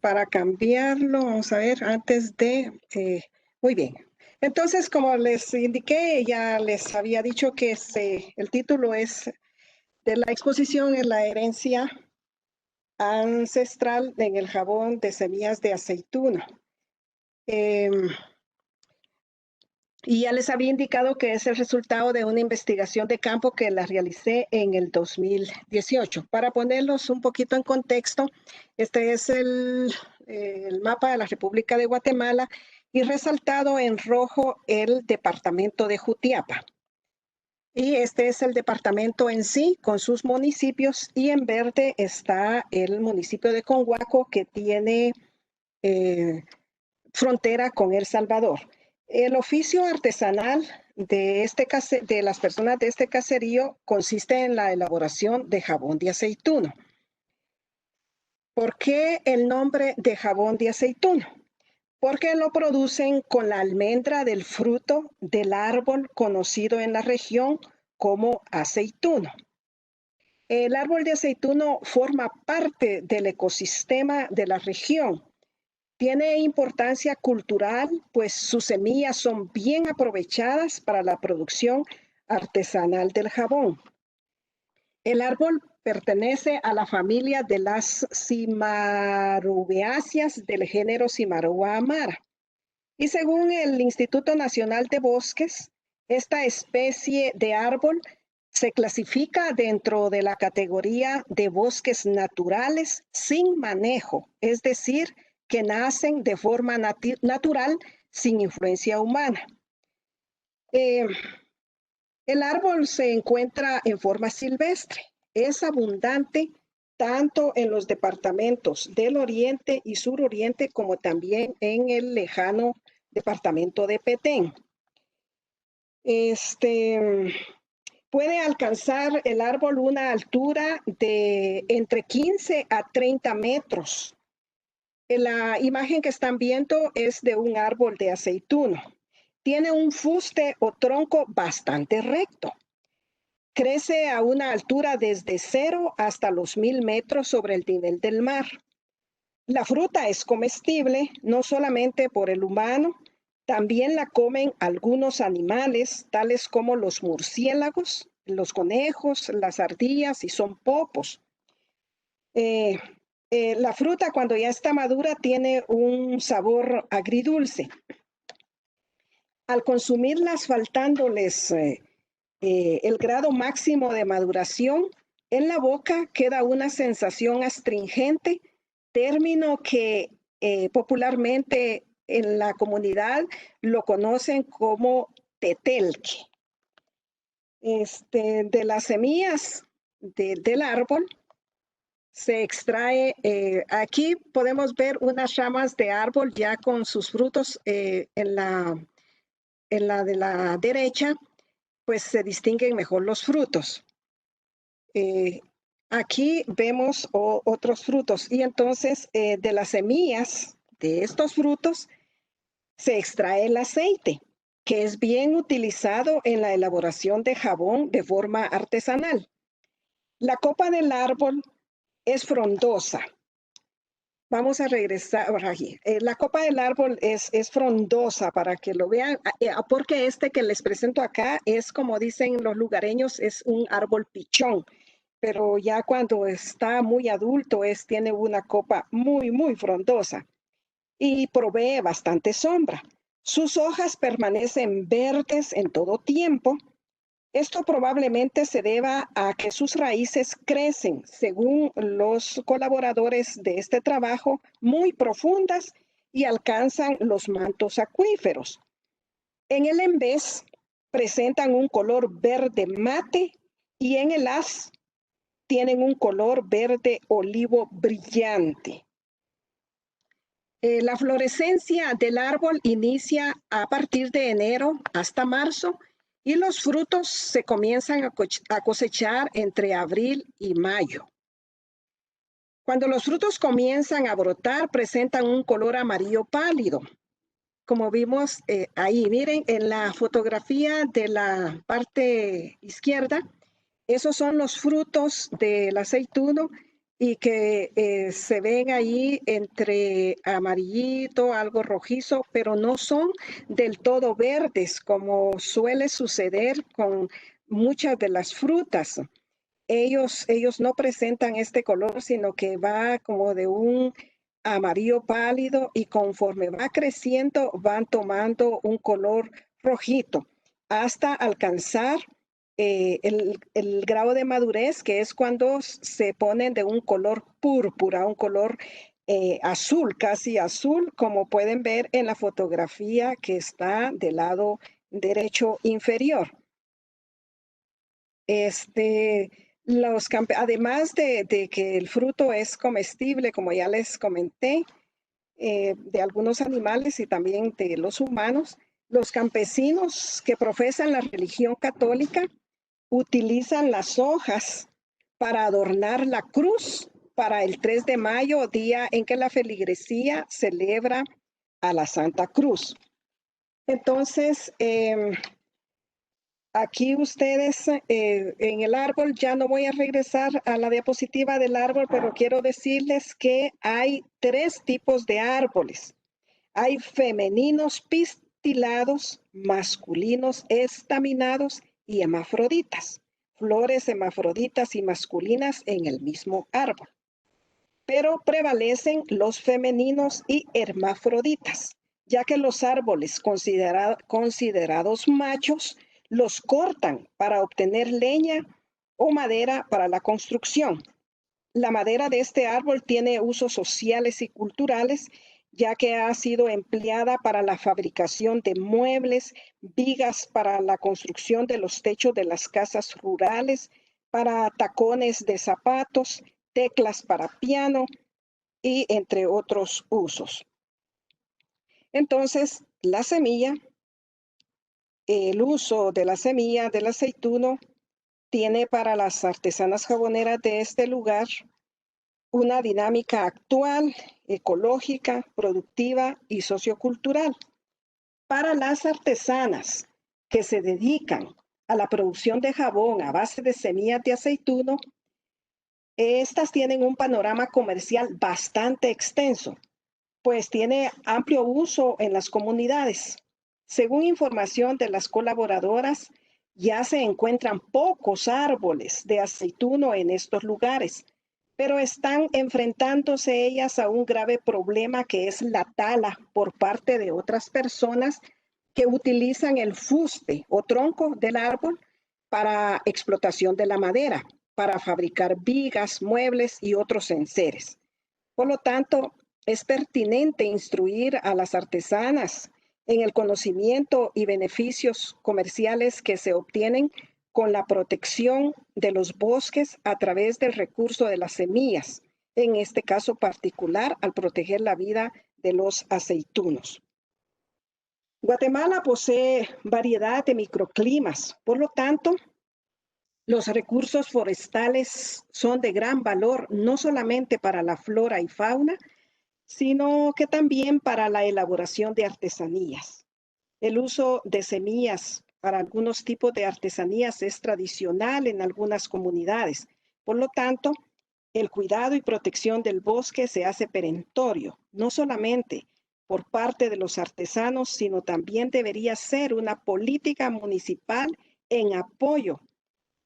para cambiarlo, vamos a ver, antes de... muy bien. Entonces, como les indiqué, ya les había dicho que el título es de la exposición es la herencia ancestral en el jabón de semillas de aceituna. Y ya les había indicado que es el resultado de una investigación de campo que la realicé en el 2018. Para ponerlos un poquito en contexto, este es el mapa de la República de Guatemala y resaltado en rojo el departamento de Jutiapa. Y este es el departamento en sí, con sus municipios, y en verde está el municipio de Conhuaco, que tiene frontera con El Salvador. El oficio artesanal de las personas de este caserío consiste en la elaboración de jabón de aceituno. ¿Por qué el nombre de jabón de aceituno? Porque lo producen con la almendra del fruto del árbol conocido en la región como aceituno. El árbol de aceituno forma parte del ecosistema de la región. Tiene importancia cultural, pues sus semillas son bien aprovechadas para la producción artesanal del jabón. El árbol pertenece a la familia de las cimarubeáceas del género Cimarua amara. Y según el Instituto Nacional de Bosques, esta especie de árbol se clasifica dentro de la categoría de bosques naturales sin manejo, es decir, que nacen de forma natural sin influencia humana. El árbol se encuentra en forma silvestre. Es abundante tanto en los departamentos del oriente y suroriente como también en el lejano departamento de Petén. Puede alcanzar el árbol una altura de entre 15 a 30 metros. La imagen que están viendo es de un árbol de aceituno. Tiene un fuste o tronco bastante recto. Crece a una altura desde 0 hasta los 1000 metros sobre el nivel del mar. La fruta es comestible no solamente por el humano, también la comen algunos animales, tales como los murciélagos, los conejos, las ardillas y son popos. La fruta cuando ya está madura tiene un sabor agridulce. Al consumirlas faltándoles el grado máximo de maduración, en la boca queda una sensación astringente, término que popularmente en la comunidad lo conocen como tetelque. De las semillas del árbol se extrae, aquí podemos ver unas ramas de árbol ya con sus frutos en la de la derecha, pues se distinguen mejor los frutos. Aquí vemos otros frutos y entonces de las semillas de estos frutos se extrae el aceite, que es bien utilizado en la elaboración de jabón de forma artesanal. La copa del árbol es frondosa. Vamos a regresar por aquí. La copa del árbol es frondosa para que lo vean, porque este que les presento acá es, como dicen los lugareños, es un árbol pichón, pero ya cuando está muy adulto tiene una copa muy, muy frondosa y provee bastante sombra. Sus hojas permanecen verdes en todo tiempo. Esto probablemente se deba a que sus raíces crecen, según los colaboradores de este trabajo, muy profundas y alcanzan los mantos acuíferos. En el embés presentan un color verde mate y en el haz tienen un color verde olivo brillante. La florescencia del árbol inicia a partir de enero hasta marzo y los frutos se comienzan a cosechar entre abril y mayo. Cuando los frutos comienzan a brotar, presentan un color amarillo pálido. Como vimos ahí, miren, en la fotografía de la parte izquierda, esos son los frutos del aceituno y que se ven ahí entre amarillito, algo rojizo, pero no son del todo verdes, como suele suceder con muchas de las frutas. Ellos no presentan este color, sino que va como de un amarillo pálido y conforme va creciendo van tomando un color rojito hasta alcanzar el grado de madurez, que es cuando se ponen de un color púrpura, un color azul, casi azul, como pueden ver en la fotografía que está del lado derecho inferior. Además de que el fruto es comestible, como ya les comenté, de algunos animales y también de los humanos, los campesinos que profesan la religión católica utilizan las hojas para adornar la cruz para el 3 de mayo, día en que la feligresía celebra a la Santa Cruz. Entonces, aquí ustedes en el árbol, ya no voy a regresar a la diapositiva del árbol, pero quiero decirles que hay 3 tipos de árboles. Hay femeninos pistilados, masculinos estaminados y hermafroditas. Flores hermafroditas y masculinas en el mismo árbol. Pero prevalecen los femeninos y hermafroditas, ya que los árboles considerados machos los cortan para obtener leña o madera para la construcción. La madera de este árbol tiene usos sociales y culturales, ya que ha sido empleada para la fabricación de muebles, vigas para la construcción de los techos de las casas rurales, para tacones de zapatos, teclas para piano y entre otros usos. Entonces, la semilla, el uso de la semilla del aceituno tiene para las artesanas jaboneras de este lugar una dinámica actual, ecológica, productiva y sociocultural. Para las artesanas que se dedican a la producción de jabón a base de semillas de aceituno, estas tienen un panorama comercial bastante extenso, pues tiene amplio uso en las comunidades. Según información de las colaboradoras, ya se encuentran pocos árboles de aceituno en estos lugares, pero están enfrentándose ellas a un grave problema, que es la tala por parte de otras personas que utilizan el fuste o tronco del árbol para explotación de la madera, para fabricar vigas, muebles y otros enseres. Por lo tanto, es pertinente instruir a las artesanas en el conocimiento y beneficios comerciales que se obtienen con la protección de los bosques a través del recurso de las semillas, en este caso particular al proteger la vida de los aceitunos. Guatemala posee variedad de microclimas, por lo tanto, los recursos forestales son de gran valor, no solamente para la flora y fauna, sino que también para la elaboración de artesanías. El uso de semillas para algunos tipos de artesanías es tradicional en algunas comunidades. Por lo tanto, el cuidado y protección del bosque se hace perentorio, no solamente por parte de los artesanos, sino también debería ser una política municipal en apoyo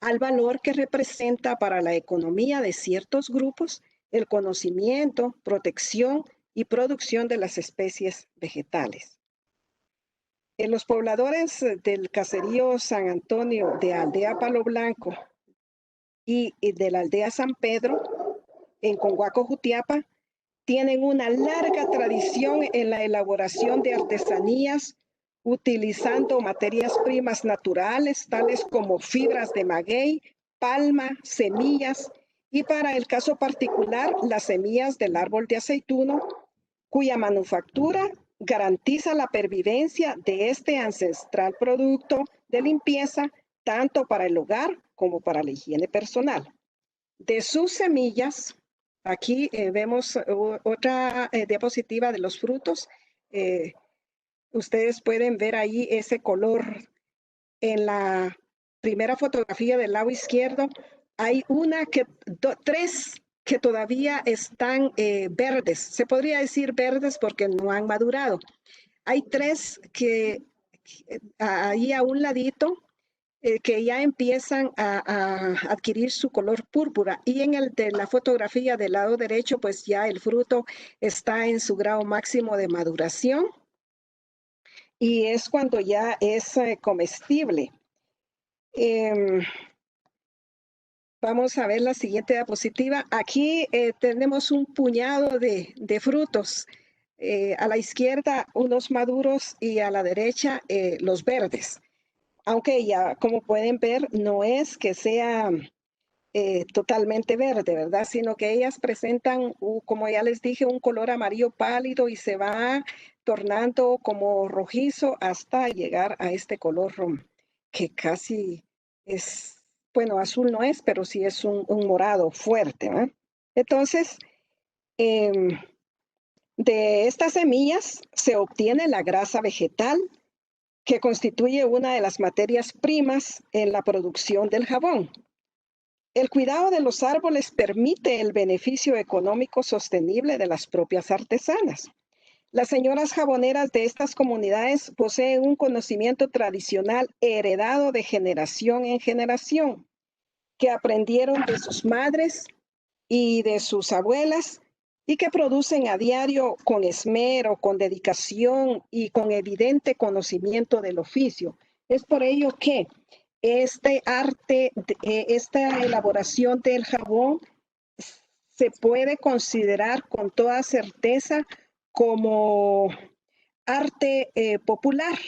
al valor que representa para la economía de ciertos grupos el conocimiento, protección y producción de las especies vegetales. Los pobladores del caserío San Antonio, de Aldea Palo Blanco y de la aldea San Pedro, en Conguaco, Jutiapa, tienen una larga tradición en la elaboración de artesanías utilizando materias primas naturales, tales como fibras de maguey, palma, semillas y, para el caso particular, las semillas del árbol de aceituno, cuya manufactura garantiza la pervivencia de este ancestral producto de limpieza tanto para el hogar como para la higiene personal. De sus semillas, aquí vemos otra diapositiva de los frutos. Ustedes pueden ver ahí ese color en la primera fotografía del lado izquierdo. Hay tres que todavía están verdes. Se podría decir verdes porque no han madurado. Hay 3 que ahí a un ladito que ya empiezan a adquirir su color púrpura. Y en el de la fotografía del lado derecho, pues ya el fruto está en su grado máximo de maduración y es cuando ya es comestible. Vamos a ver la siguiente diapositiva. Aquí tenemos un puñado de frutos. A la izquierda unos maduros y a la derecha los verdes. Aunque ya, como pueden ver, no es que sea totalmente verde, ¿verdad? Sino que ellas presentan, como ya les dije, un color amarillo pálido y se va tornando como rojizo hasta llegar a este color que casi es, bueno, azul no es, pero sí es un morado fuerte, ¿verdad? Entonces, em, de estas semillas se obtiene la grasa vegetal que constituye una de las materias primas en la producción del jabón. El cuidado de los árboles permite el beneficio económico sostenible de las propias artesanas. Las señoras jaboneras de estas comunidades poseen un conocimiento tradicional heredado de generación en generación, que aprendieron de sus madres y de sus abuelas y que producen a diario con esmero, con dedicación y con evidente conocimiento del oficio. Es por ello que este arte, esta elaboración del jabón se puede considerar con toda certeza como arte popular,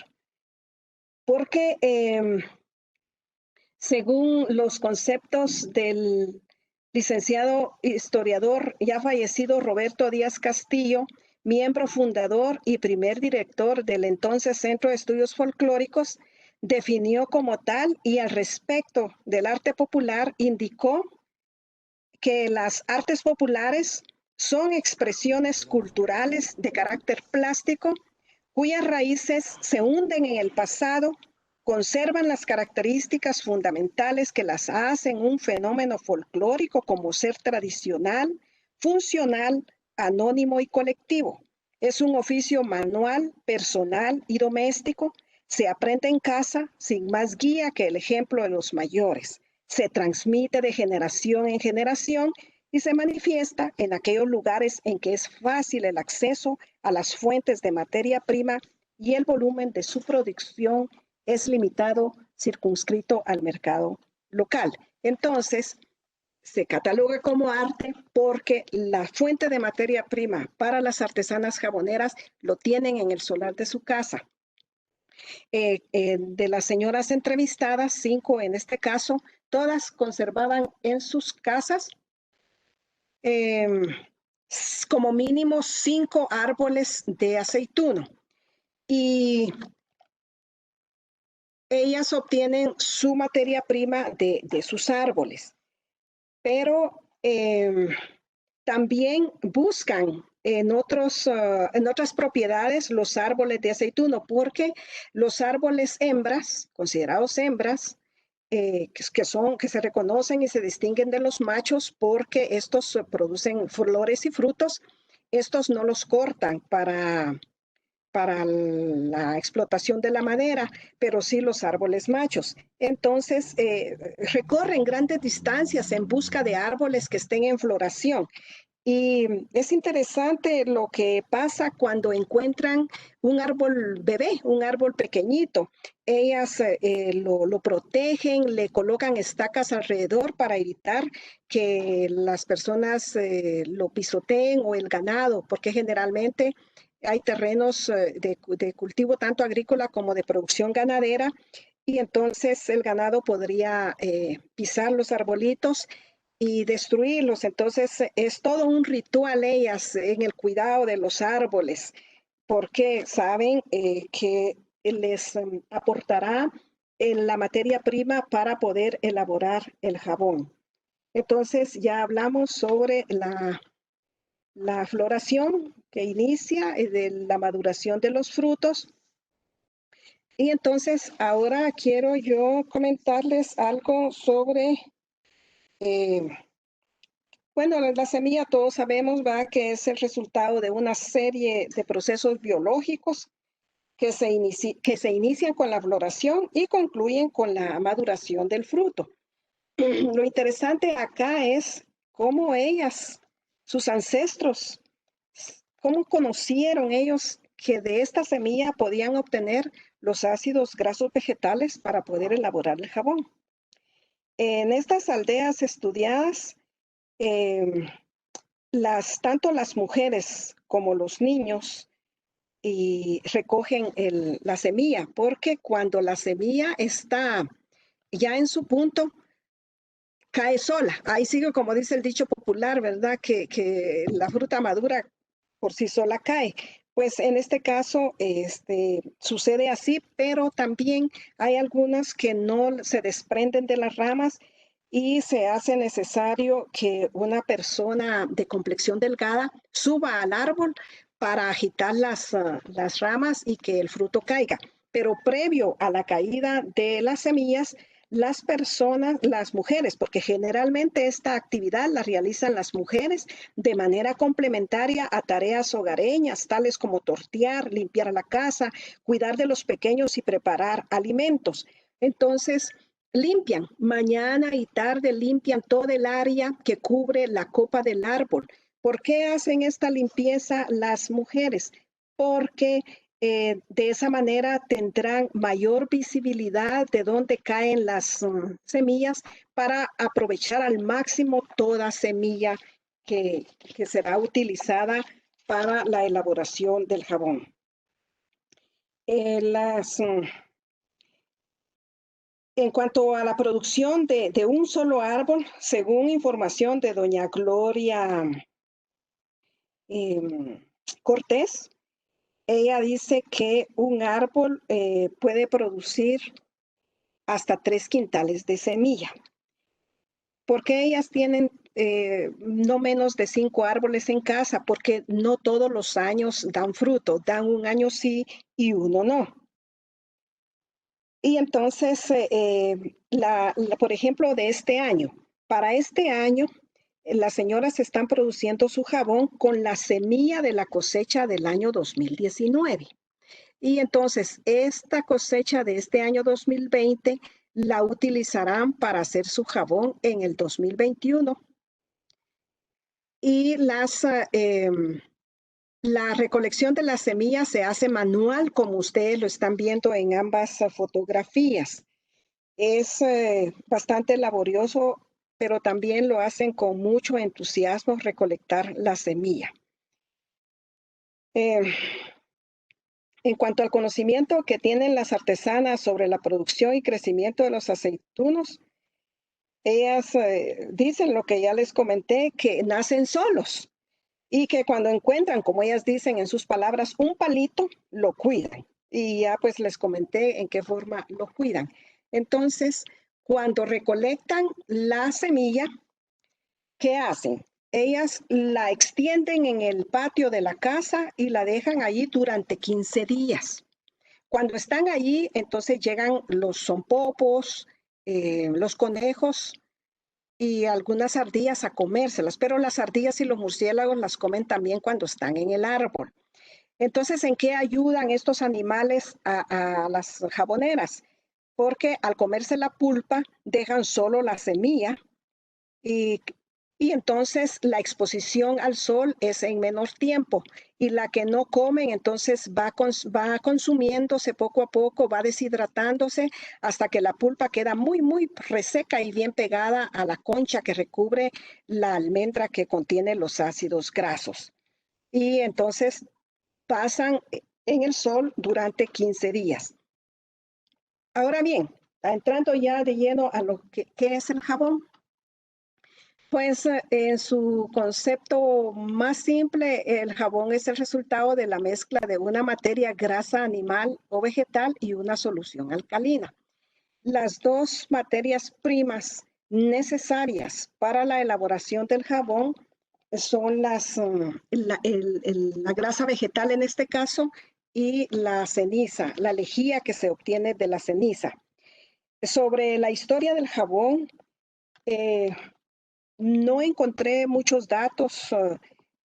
porque según los conceptos del licenciado historiador ya fallecido Roberto Díaz Castillo, miembro fundador y primer director del entonces Centro de Estudios Folclóricos, definió como tal y al respecto del arte popular indicó que las artes populares son expresiones culturales de carácter plástico cuyas raíces se hunden en el pasado, conservan las características fundamentales que las hacen un fenómeno folclórico como ser tradicional, funcional, anónimo y colectivo. Es un oficio manual, personal y doméstico. Se aprende en casa sin más guía que el ejemplo de los mayores. Se transmite de generación en generación y se manifiesta en aquellos lugares en que es fácil el acceso a las fuentes de materia prima y el volumen de su producción es limitado, circunscrito al mercado local. Entonces, se cataloga como arte porque la fuente de materia prima para las artesanas jaboneras lo tienen en el solar de su casa. De las señoras entrevistadas, 5 en este caso, todas conservaban en sus casas como mínimo 5 árboles de aceituno y ellas obtienen su materia prima de sus árboles, pero también buscan en otras propiedades los árboles de aceituno, porque los árboles hembras, considerados hembras, que se reconocen y se distinguen de los machos porque estos producen flores y frutos, estos no los cortan para la explotación de la madera, pero sí los árboles machos. Entonces, recorren grandes distancias en busca de árboles que estén en floración. Y es interesante lo que pasa cuando encuentran un árbol bebé, un árbol pequeñito. Ellas lo protegen, le colocan estacas alrededor para evitar que las personas lo pisoteen o el ganado, porque generalmente hay terrenos de cultivo tanto agrícola como de producción ganadera y entonces el ganado podría pisar los arbolitos y destruirlos. Entonces es todo un ritual ellas en el cuidado de los árboles, porque saben que les aportará la materia prima para poder elaborar el jabón. Entonces ya hablamos sobre la floración que inicia de la maduración de los frutos. Y entonces ahora quiero yo comentarles algo sobre Bueno, la semilla todos sabemos, va, que es el resultado de una serie de procesos biológicos que se inician con la floración y concluyen con la maduración del fruto. Lo interesante acá es cómo ellas, sus ancestros, cómo conocieron ellos que de esta semilla podían obtener los ácidos grasos vegetales para poder elaborar el jabón. En estas aldeas estudiadas, em, tanto las mujeres como los niños y recogen la semilla, porque cuando la semilla está ya en su punto, cae sola. Ahí sigue, como dice el dicho popular, ¿verdad? Que la fruta madura por sí sola cae. Pues en este caso sucede así, pero también hay algunas que no se desprenden de las ramas y se hace necesario que una persona de complexión delgada suba al árbol para agitar las ramas y que el fruto caiga. Pero previo a la caída de las semillas, las personas, las mujeres, porque generalmente esta actividad la realizan las mujeres de manera complementaria a tareas hogareñas, tales como tortear, limpiar la casa, cuidar de los pequeños y preparar alimentos. Entonces, limpian, mañana y tarde limpian todo el área que cubre la copa del árbol. ¿Por qué hacen esta limpieza las mujeres? Porque de esa manera tendrán mayor visibilidad de dónde caen las semillas para aprovechar al máximo toda semilla que será utilizada para la elaboración del jabón. En cuanto a la producción de un solo árbol, según información de doña Gloria Cortés, ella dice que un árbol puede producir hasta 3 quintales de semilla. Porque ellas tienen no menos de 5 árboles en casa, porque no todos los años dan fruto, dan un año sí y uno no. Y entonces, por ejemplo, de este año, para este año, las señoras están produciendo su jabón con la semilla de la cosecha del año 2019. Y entonces, esta cosecha de este año 2020 la utilizarán para hacer su jabón en el 2021. Y la recolección de las semillas se hace manual, como ustedes lo están viendo en ambas fotografías. Es bastante laborioso, pero también lo hacen con mucho entusiasmo recolectar la semilla. En cuanto al conocimiento que tienen las artesanas sobre la producción y crecimiento de los aceitunos, ellas dicen lo que ya les comenté, que nacen solos y que cuando encuentran, como ellas dicen en sus palabras, un palito, lo cuidan. Y ya pues les comenté en qué forma lo cuidan. Entonces, cuando recolectan la semilla, ¿qué hacen? Ellas la extienden en el patio de la casa y la dejan allí durante 15 días. Cuando están allí, entonces llegan los zompopos, los conejos y algunas ardillas a comérselas, pero las ardillas y los murciélagos las comen también cuando están en el árbol. Entonces, ¿en qué ayudan estos animales a las jaboneras? Porque al comerse la pulpa, dejan solo la semilla y, y entonces la exposición al sol es en menor tiempo y la que no comen entonces va consumiéndose poco a poco, va deshidratándose hasta que la pulpa queda muy, muy reseca y bien pegada a la concha que recubre la almendra que contiene los ácidos grasos. Y entonces pasan en el sol durante 15 días. Ahora bien, entrando ya de lleno a lo que es el jabón. Pues en su concepto más simple, el jabón es el resultado de la mezcla de una materia grasa animal o vegetal y una solución alcalina. Las dos materias primas necesarias para la elaboración del jabón son la grasa vegetal en este caso y la ceniza, la lejía que se obtiene de la ceniza. Sobre la historia del jabón, no encontré muchos datos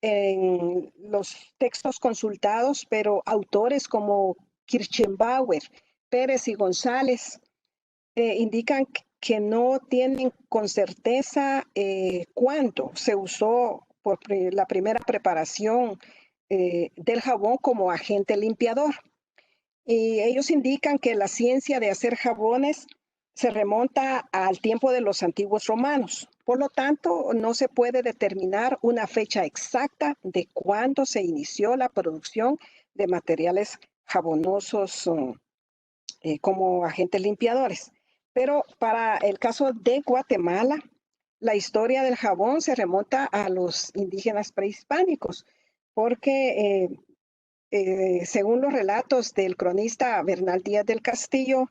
en los textos consultados, pero autores como Kirchenbauer, Pérez y González indican que no tienen con certeza cuándo se usó por la primera preparación del jabón como agente limpiador. Y ellos indican que la ciencia de hacer jabones se remonta al tiempo de los antiguos romanos. Por lo tanto, no se puede determinar una fecha exacta de cuándo se inició la producción de materiales jabonosos como agentes limpiadores. Pero para el caso de Guatemala, la historia del jabón se remonta a los indígenas prehispánicos, porque según los relatos del cronista Bernal Díaz del Castillo,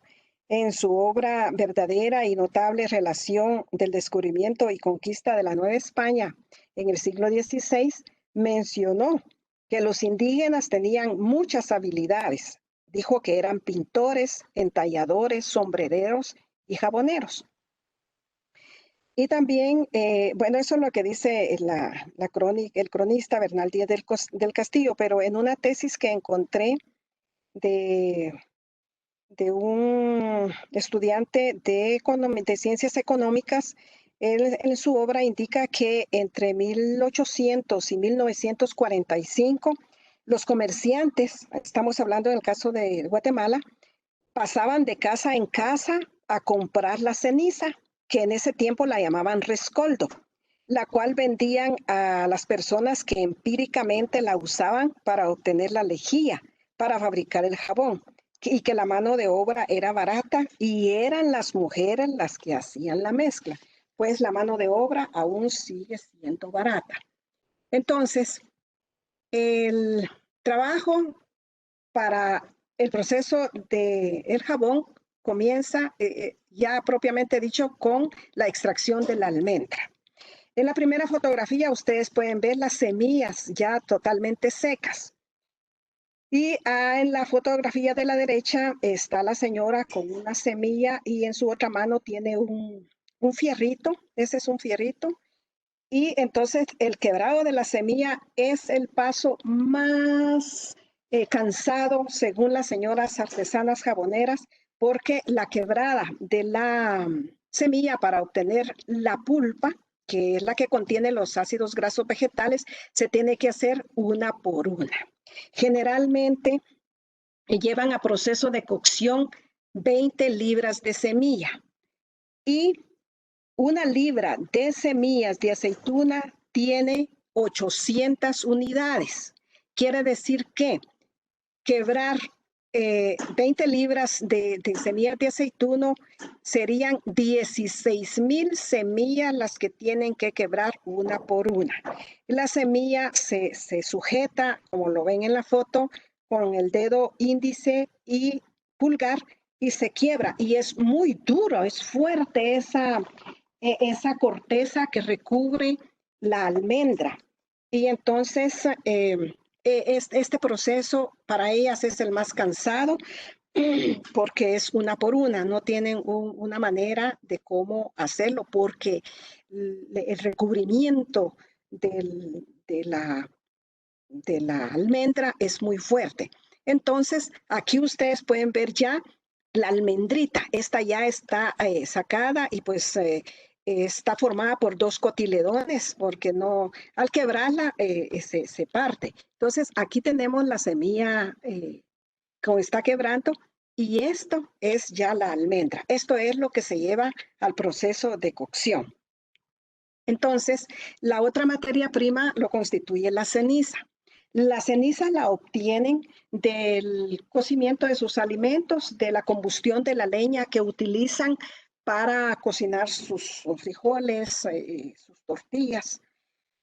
en su obra Verdadera y notable relación del descubrimiento y conquista de la Nueva España en el siglo XVI, mencionó que los indígenas tenían muchas habilidades. Dijo que eran pintores, entalladores, sombrereros y jaboneros. Y también, bueno, eso es lo que dice el cronista Bernal Díaz del Castillo, pero en una tesis que encontré de un estudiante de ciencias económicas, él en su obra indica que entre 1800 y 1945, los comerciantes, estamos hablando del caso de Guatemala, pasaban de casa en casa a comprar la ceniza, que en ese tiempo la llamaban rescoldo, la cual vendían a las personas que empíricamente la usaban para obtener la lejía, para fabricar el jabón, y que la mano de obra era barata y eran las mujeres las que hacían la mezcla, pues la mano de obra aún sigue siendo barata. Entonces, el trabajo para el proceso del jabón comienza ya propiamente dicho con la extracción de la almendra. En la primera fotografía ustedes pueden ver las semillas ya totalmente secas. Y en la fotografía de la derecha está la señora con una semilla y en su otra mano tiene un fierrito, ese es un fierrito. Y entonces el quebrado de la semilla es el paso más cansado según las señoras artesanas jaboneras, porque la quebrada de la semilla para obtener la pulpa, que es la que contiene los ácidos grasos vegetales, se tiene que hacer una por una. Generalmente llevan a proceso de cocción 20 libras de semilla y una libra de semillas de aceituna tiene 800 unidades. Quiere decir que quebrar 20 libras de semillas de aceituno serían 16,000 semillas las que tienen que quebrar una por una. La semilla se sujeta, como lo ven en la foto, con el dedo índice y pulgar y se quiebra. Y es muy duro, es fuerte esa corteza que recubre la almendra. Y entonces este proceso para ellas es el más cansado porque es una por una, no tienen una manera de cómo hacerlo porque el recubrimiento de la almendra es muy fuerte. Entonces, aquí ustedes pueden ver ya la almendrita. Esta ya está sacada y pues está formada por dos cotiledones porque no, al quebrarla se parte. Entonces, aquí tenemos la semilla como está quebrando y esto es ya la almendra. Esto es lo que se lleva al proceso de cocción. Entonces, la otra materia prima lo constituye la ceniza. La ceniza la obtienen del cocimiento de sus alimentos, de la combustión de la leña que utilizan para cocinar sus frijoles, sus tortillas.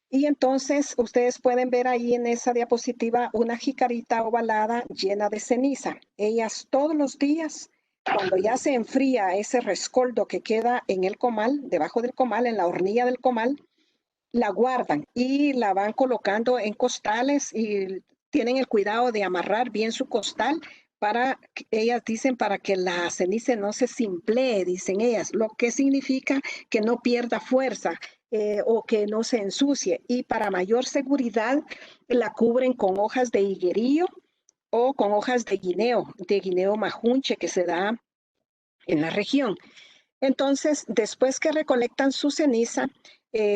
Y entonces ustedes pueden ver ahí en esa diapositiva una jicarita ovalada llena de ceniza. Ellas todos los días, cuando ya se enfría ese rescoldo que queda en el comal, debajo del comal, en la hornilla del comal, la guardan y la van colocando en costales y tienen el cuidado de amarrar bien su costal para, ellas dicen, para que la ceniza no se simplee, dicen ellas, lo que significa que no pierda fuerza. o que no se ensucie. Y para mayor seguridad la cubren con hojas de higuerillo o con hojas de guineo majunche que se da en la región. Entonces, después que recolectan su ceniza,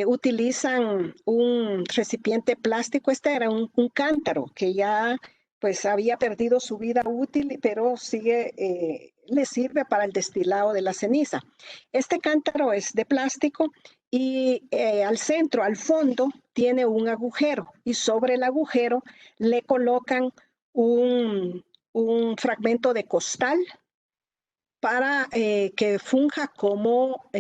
utilizan un recipiente plástico. Este era un cántaro que ya pues había perdido su vida útil, pero le sirve para el destilado de la ceniza. Este cántaro es de plástico y al centro, al fondo, tiene un agujero y sobre el agujero le colocan un fragmento de costal para que funja como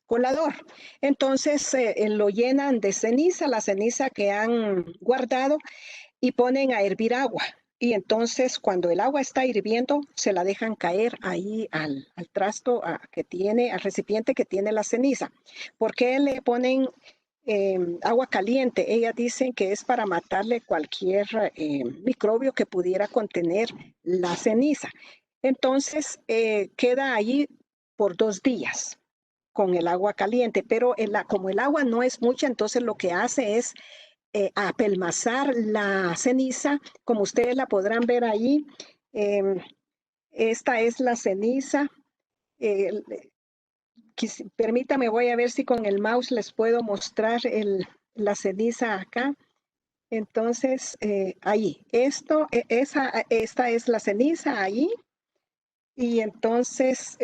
colador. Entonces lo llenan de ceniza, la ceniza que han guardado, y ponen a hervir agua. Y entonces cuando el agua está hirviendo, se la dejan caer ahí al trasto al recipiente que tiene la ceniza. ¿Por qué le ponen agua caliente? Ellas dicen que es para matarle cualquier microbio que pudiera contener la ceniza. Entonces queda allí por 2 días con el agua caliente, pero como el agua no es mucha, entonces lo que hace es apelmazar la ceniza, como ustedes la podrán ver ahí. Esta es la ceniza. Eh, Permítame, voy a ver si con el mouse les puedo mostrar la ceniza acá. Entonces, ahí, esta es la ceniza ahí. Y entonces,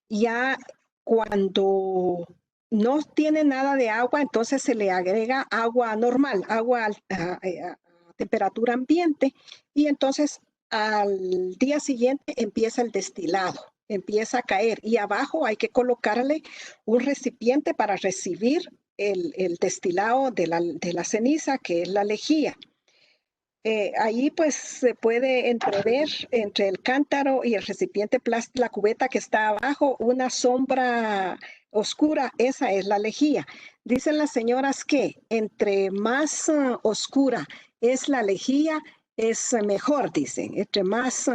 ya cuando no tiene nada de agua, entonces se le agrega agua normal, agua a temperatura ambiente, y entonces al día siguiente empieza el destilado, empieza a caer, y abajo hay que colocarle un recipiente para recibir el destilado de la ceniza, que es la lejía. Ahí pues se puede entrever entre el cántaro y el recipiente plástico, la cubeta que está abajo, una sombra oscura. Esa es la lejía. Dicen las señoras que entre más oscura es la lejía, es mejor, dicen. Entre más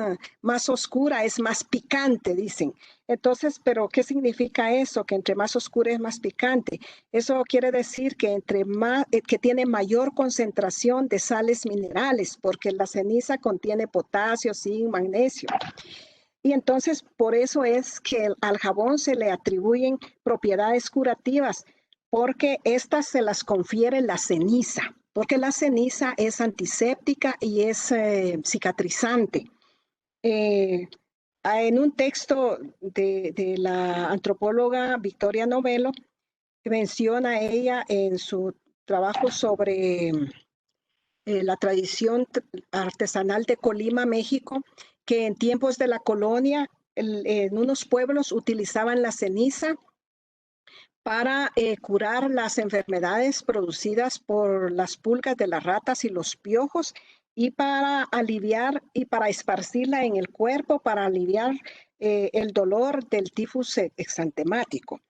oscura es más picante, dicen. Entonces, ¿pero qué significa eso? Que entre más oscura es más picante. Eso quiere decir que que tiene mayor concentración de sales minerales, porque la ceniza contiene potasio, zinc, magnesio. Y entonces por eso es que al jabón se le atribuyen propiedades curativas, porque estas se las confiere la ceniza, porque la ceniza es antiséptica y es cicatrizante. En un texto de la antropóloga Victoria Novello, menciona ella en su trabajo sobre la tradición artesanal de Colima, México, que en tiempos de la colonia, en unos pueblos utilizaban la ceniza para curar las enfermedades producidas por las pulgas de las ratas y los piojos, y para aliviar y para esparcirla en el cuerpo, para aliviar el dolor del tifus exantemático.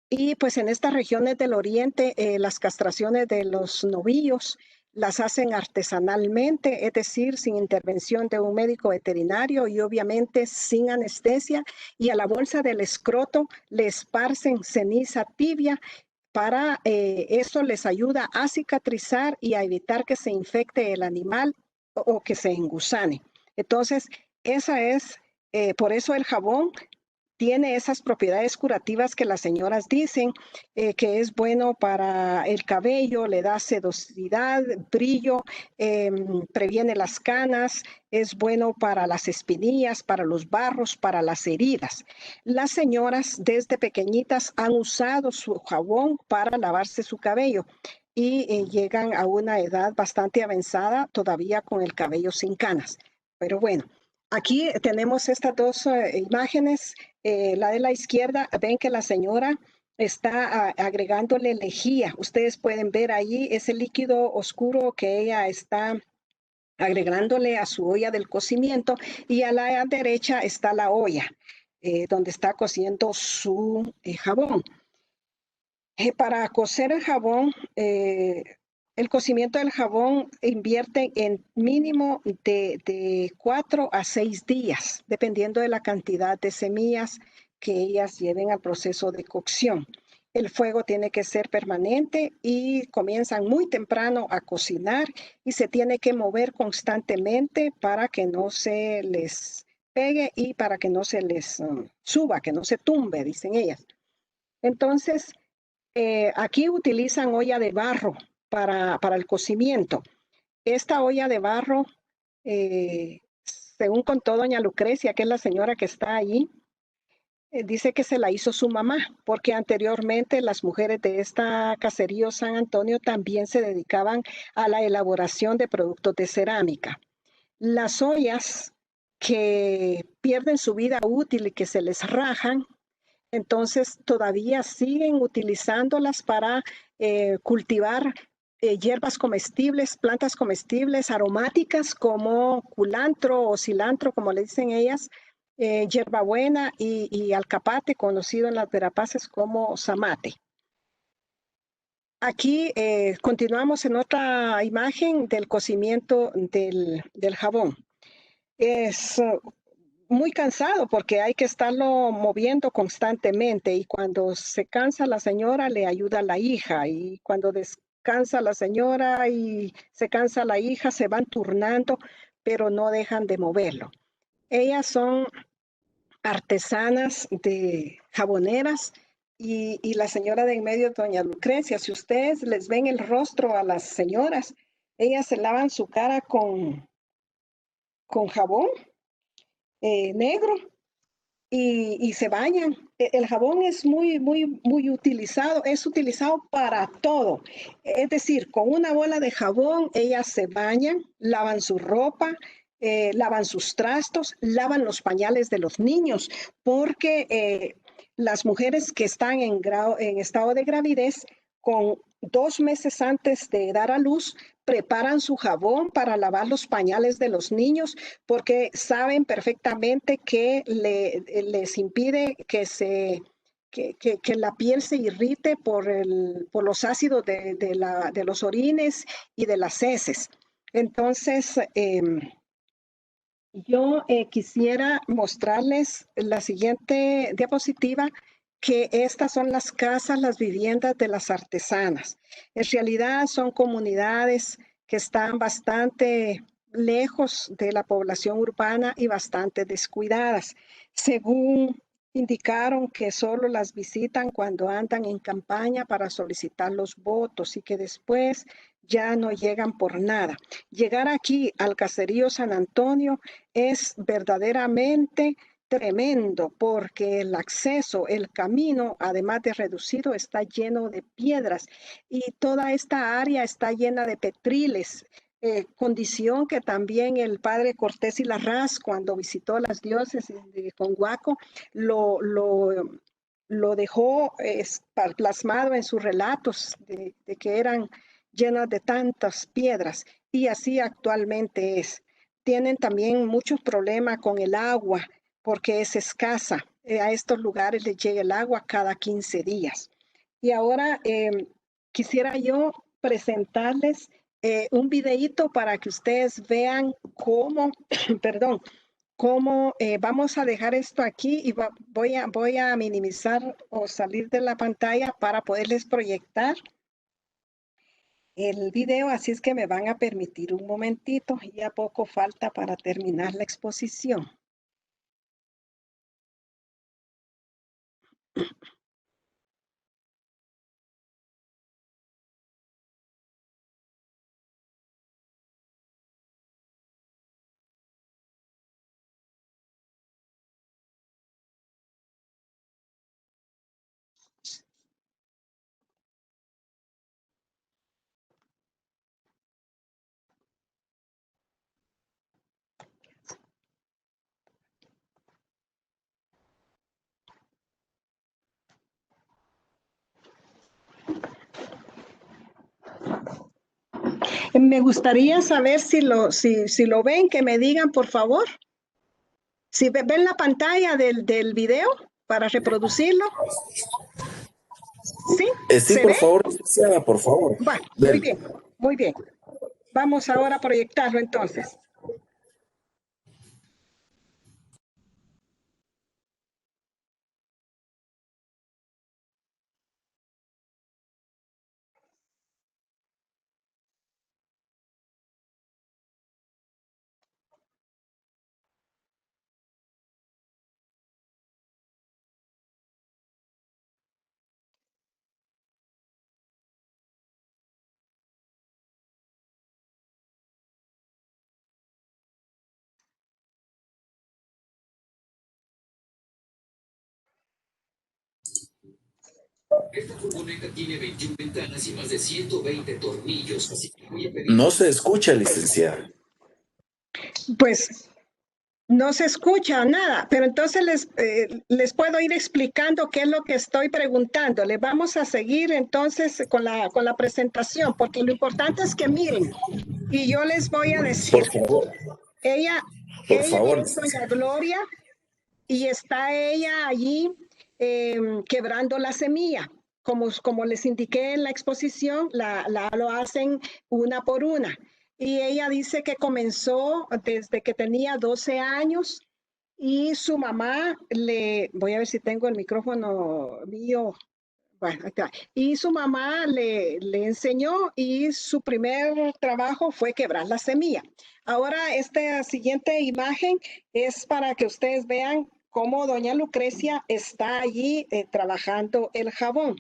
Y pues en estas regiones del oriente, las castraciones de los novillos las hacen artesanalmente, es decir, sin intervención de un médico veterinario y obviamente sin anestesia, y a la bolsa del escroto le esparcen ceniza tibia. Para eso les ayuda a cicatrizar y a evitar que se infecte el animal o que se engusane. Entonces, por eso el jabón tiene esas propiedades curativas que las señoras dicen, que es bueno para el cabello, le da sedosidad, brillo, previene las canas, es bueno para las espinillas, para los barros, para las heridas. Las señoras desde pequeñitas han usado su jabón para lavarse su cabello y llegan a una edad bastante avanzada todavía con el cabello sin canas. Pero bueno, aquí tenemos estas dos imágenes. La de la izquierda, ven que la señora está agregándole lejía. Ustedes pueden ver ahí ese líquido oscuro que ella está agregándole a su olla del cocimiento, y a la derecha está la olla donde está cociendo su jabón. Para cocer el jabón, el cocimiento del jabón invierte en mínimo de 4 a 6 días, dependiendo de la cantidad de semillas que ellas lleven al proceso de cocción. El fuego tiene que ser permanente y comienzan muy temprano a cocinar y se tiene que mover constantemente para que no se les pegue y para que no se les suba, que no se tumbe, dicen ellas. Entonces, aquí utilizan olla de barro para el cocimiento. Esta olla de barro, según contó doña Lucrecia, que es la señora que está allí, dice que se la hizo su mamá, porque anteriormente las mujeres de esta caserío San Antonio también se dedicaban a la elaboración de productos de cerámica. Las ollas que pierden su vida útil y que se les rajan, entonces todavía siguen utilizándolas para cultivar hierbas comestibles, plantas comestibles aromáticas como culantro o cilantro, como le dicen ellas, hierbabuena y alcapate, conocido en las Verapaces como zamate. Aquí continuamos en otra imagen del cocimiento del jabón. Es muy cansado porque hay que estarlo moviendo constantemente y cuando se cansa la señora le ayuda a la hija y cuando descansa la señora y se cansa la hija se van turnando, pero no dejan de moverlo. Ellas son artesanas de jaboneras y la señora de en medio, doña Lucrecia, si ustedes les ven el rostro a las señoras, ellas se lavan su cara con jabón negro y se bañan. El jabón es muy utilizado, es utilizado para todo. Es decir, con una bola de jabón ellas se bañan, lavan su ropa, lavan sus trastos, lavan los pañales de los niños, porque las mujeres que están en estado de gravidez, con 2 meses antes de dar a luz, preparan su jabón para lavar los pañales de los niños porque saben perfectamente que les impide que la piel se irrite por los ácidos de los orines y de las heces. Entonces, yo quisiera mostrarles la siguiente diapositiva, que estas son las casas, las viviendas de las artesanas. En realidad son comunidades que están bastante lejos de la población urbana y bastante descuidadas. Según indicaron que solo las visitan cuando andan en campaña para solicitar los votos y que después ya no llegan por nada. Llegar aquí al caserío San Antonio es verdaderamente tremendo porque el acceso, el camino, además de reducido, está lleno de piedras y toda esta área está llena de petriles, condición que también el padre Cortés y Larraz, cuando visitó las diócesis de Conguaco, lo dejó plasmado en sus relatos de que eran llenas de tantas piedras y así actualmente es. Tienen también muchos problemas con el agua porque es escasa. A estos lugares les llega el agua cada 15 días. Y ahora quisiera yo presentarles un videíto para que ustedes vean cómo, perdón, cómo vamos a dejar esto aquí y voy a minimizar o salir de la pantalla para poderles proyectar el video, así es que me van a permitir un momentito, ya poco falta para terminar la exposición. Me gustaría saber si lo ven, que me digan, por favor. Si ven la pantalla del video para reproducirlo. ¿Sí? Sí, ¿Se ve? por favor, licenciada, por favor. Bueno, muy Del- bien, muy bien. Vamos ahora a proyectarlo entonces. Esta furgoneta tiene 21 ventanas y más de 120 tornillos, así que voy a pedir... No se escucha, licenciada. Pues no se escucha nada, pero entonces les puedo ir explicando qué es lo que estoy preguntando. Les vamos a seguir entonces con la presentación, porque lo importante es que miren, y yo les voy a decir, Por favor, ella es doña Gloria y está ella allí quebrando la semilla. Como les indiqué en la exposición, lo hacen una por una. Y ella dice que comenzó desde que tenía 12 años y su mamá voy a ver si tengo el micrófono mío. Bueno, acá. Y su mamá le enseñó y su primer trabajo fue quebrar la semilla. Ahora, esta siguiente imagen es para que ustedes vean cómo doña Lucrecia está allí trabajando el jabón.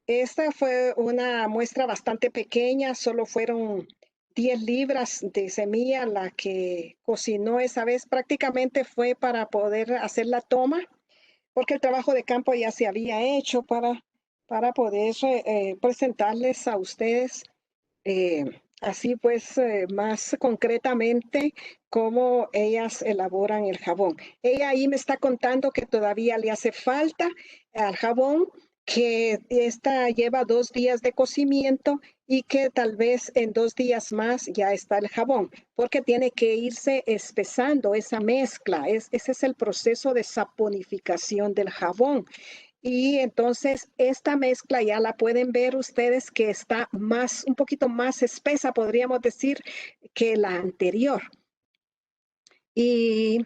Esta fue una muestra bastante pequeña, solo fueron 10 libras de semilla la que cocinó esa vez. Prácticamente fue para poder hacer la toma, porque el trabajo de campo ya se había hecho para poder presentarles a ustedes así pues más concretamente cómo ellas elaboran el jabón. Ella ahí me está contando que todavía le hace falta al jabón, que esta lleva 2 días de cocimiento y que tal vez en 2 días más ya está el jabón, porque tiene que irse espesando esa mezcla. Ese es el proceso de saponificación del jabón. Y entonces esta mezcla ya la pueden ver ustedes que está un poquito más espesa, podríamos decir, que la anterior. Y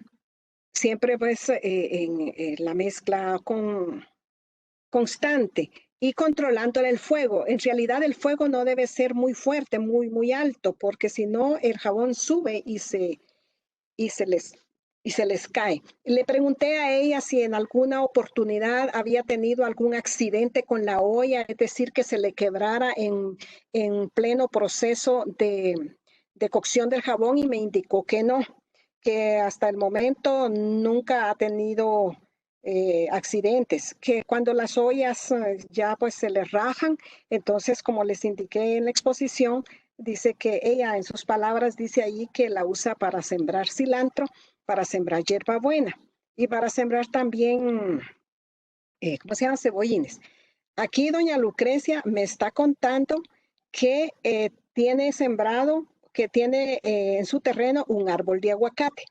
siempre pues en la mezcla constante y controlando el fuego. En realidad el fuego no debe ser muy fuerte, muy alto, porque si no el jabón sube y se les cae. Le pregunté a ella si en alguna oportunidad había tenido algún accidente con la olla, es decir, que se le quebrara en pleno proceso de cocción del jabón, y me indicó que no, que hasta el momento nunca ha tenido accidentes, que cuando las ollas ya pues se les rajan, entonces como les indiqué en la exposición, dice que ella, en sus palabras, dice ahí que la usa para sembrar cilantro, para sembrar hierbabuena y para sembrar también, ¿cómo se llaman? Cebollines. Aquí doña Lucrecia me está contando que tiene sembrado, que tiene en su terreno un árbol de aguacate,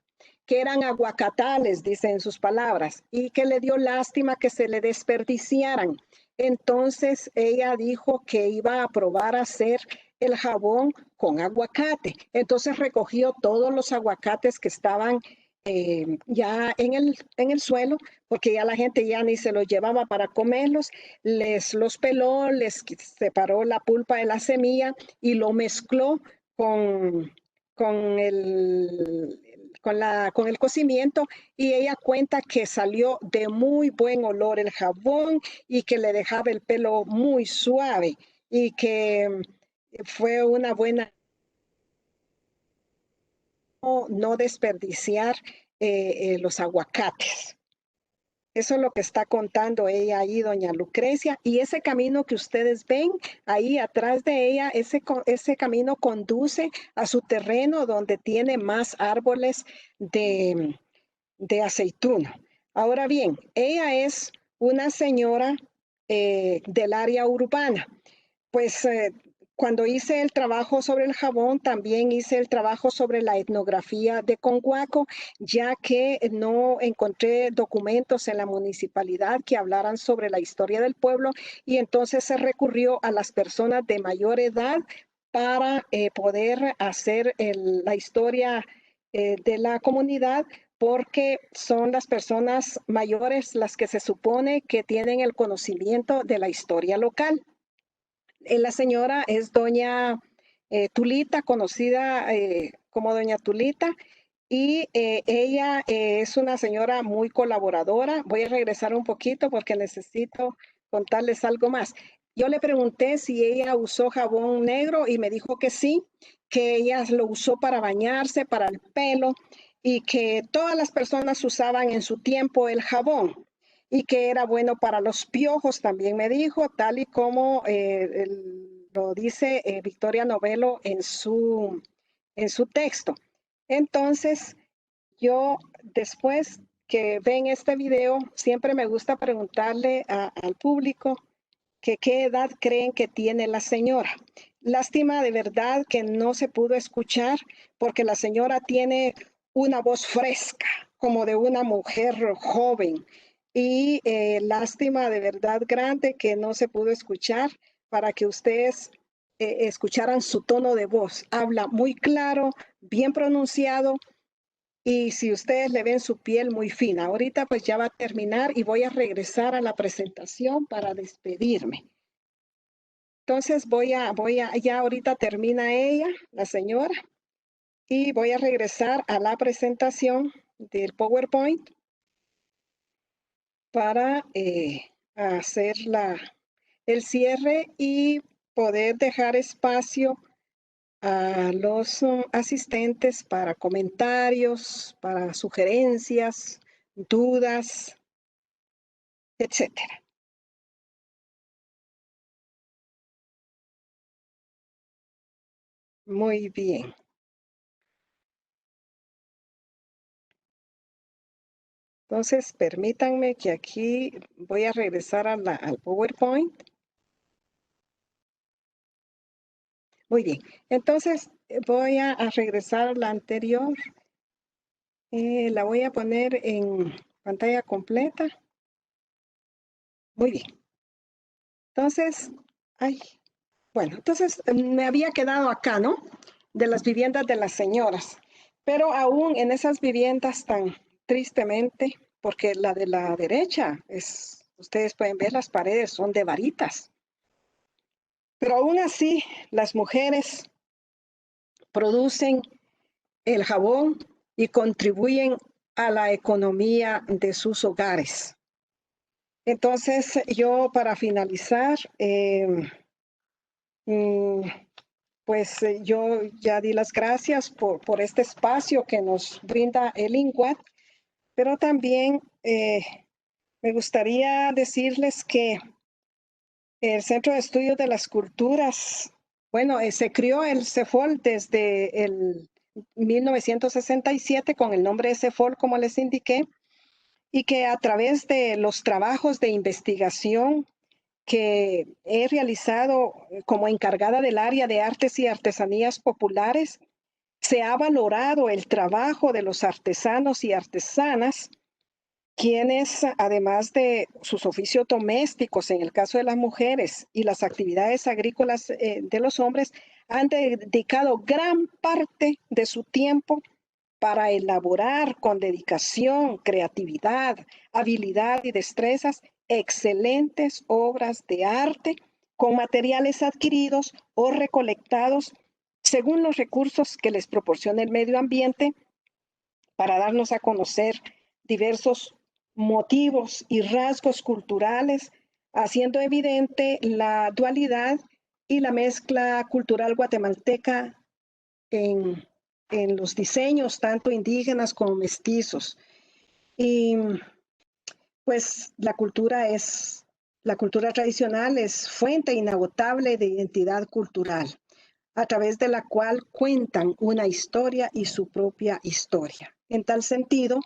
que eran aguacatales, dice en sus palabras, y que le dio lástima que se le desperdiciaran. Entonces ella dijo que iba a probar a hacer el jabón con aguacate. Entonces recogió todos los aguacates que estaban ya en el suelo, porque ya la gente ya ni se los llevaba para comerlos, los peló, les separó la pulpa de la semilla y lo mezcló con, con el, con el cocimiento, y ella cuenta que salió de muy buen olor el jabón y que le dejaba el pelo muy suave y que fue una buena no desperdiciar los aguacates. Eso es lo que está contando ella ahí, doña Lucrecia. Y ese camino que ustedes ven ahí atrás de ella, ese camino conduce a su terreno donde tiene más árboles de aceituna. Ahora bien, ella es una señora del área urbana. Pues cuando hice el trabajo sobre el jabón, también hice el trabajo sobre la etnografía de Conguaco, ya que no encontré documentos en la municipalidad que hablaran sobre la historia del pueblo, y entonces se recurrió a las personas de mayor edad para poder hacer la historia de la comunidad, porque son las personas mayores las que se supone que tienen el conocimiento de la historia local. La señora es doña Tulita, conocida como doña Tulita, y ella es una señora muy colaboradora. Voy a regresar un poquito porque necesito contarles algo más. Yo le pregunté si ella usó jabón negro y me dijo que sí, que ella lo usó para bañarse, para el pelo, y que todas las personas usaban en su tiempo el jabón. y que era bueno para los piojos, también me dijo, tal y como lo dice Victoria Novello en su texto. Entonces, yo después que ven este video, siempre me gusta preguntarle al público que qué edad creen que tiene la señora. Lástima de verdad que no se pudo escuchar porque la señora tiene una voz fresca, como de una mujer joven. Y lástima de verdad grande que no se pudo escuchar para que ustedes escucharan su tono de voz. Habla muy claro, bien pronunciado y si ustedes le ven su piel muy fina. Ahorita pues ya va a terminar y voy a regresar a la presentación para despedirme. Entonces ya ahorita termina ella, la señora, y voy a regresar a la presentación del PowerPoint para hacer el cierre y poder dejar espacio a los asistentes para comentarios, para sugerencias, dudas, etcétera. Muy bien. Entonces, permítanme que aquí voy a regresar al PowerPoint. Muy bien. Entonces, voy a regresar a la anterior. La voy a poner en pantalla completa. Muy bien. Entonces, entonces me había quedado acá, ¿no? De las viviendas de las señoras. Pero aún en esas viviendas tan tristemente, porque la de la derecha ustedes pueden ver, las paredes son de varitas. Pero aún así, las mujeres producen el jabón y contribuyen a la economía de sus hogares. Entonces, yo para finalizar, pues yo ya di las gracias por este espacio que nos brinda el INCUAD, pero también me gustaría decirles que el Centro de Estudios de las Culturas, bueno, se creó el CEFOL desde el 1967 con el nombre de CEFOL, como les indiqué, y que a través de los trabajos de investigación que he realizado como encargada del área de artes y artesanías populares, se ha valorado el trabajo de los artesanos y artesanas, quienes, además de sus oficios domésticos, en el caso de las mujeres, y las actividades agrícolas de los hombres, han dedicado gran parte de su tiempo para elaborar con dedicación, creatividad, habilidad y destrezas excelentes obras de arte con materiales adquiridos o recolectados según los recursos que les proporciona el medio ambiente para darnos a conocer diversos motivos y rasgos culturales, haciendo evidente la dualidad y la mezcla cultural guatemalteca en los diseños, tanto indígenas como mestizos. Y pues la cultura tradicional es fuente inagotable de identidad cultural, a través de la cual cuentan una historia y su propia historia. En tal sentido,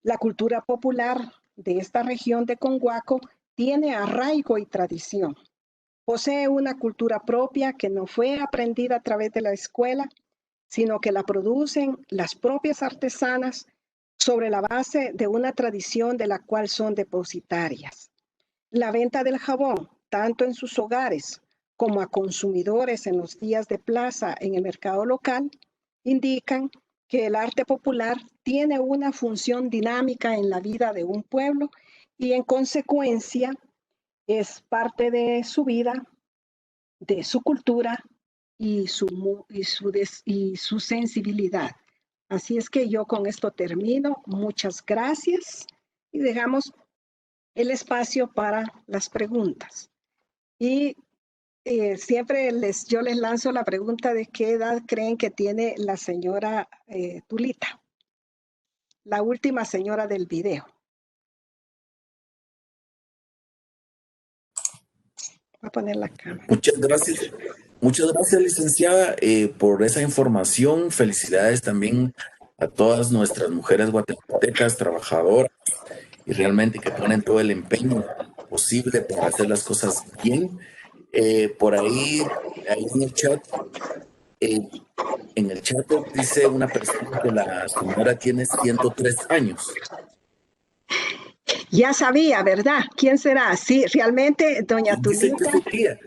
la cultura popular de esta región de Conguaco tiene arraigo y tradición. Posee una cultura propia que no fue aprendida a través de la escuela, sino que la producen las propias artesanas sobre la base de una tradición de la cual son depositarias. La venta del jabón, tanto en sus hogares como a consumidores en los días de plaza en el mercado local, indican que el arte popular tiene una función dinámica en la vida de un pueblo y en consecuencia es parte de su vida, de su cultura y su sensibilidad. Así es que yo con esto termino. Muchas gracias y dejamos el espacio para las preguntas. Y siempre yo les lanzo la pregunta de qué edad creen que tiene la señora Tulita, la última señora del video. a poner la cámara. Muchas gracias, licenciada, por esa información. Felicidades también a todas nuestras mujeres guatemaltecas, trabajadoras, y realmente que ponen todo el empeño posible para hacer las cosas bien. Por ahí eh, en el chat dice una persona que la señora tiene 103 años. Ya sabía, ¿verdad? ¿Quién será? Sí, realmente, doña Dice que Tulita. es su tía.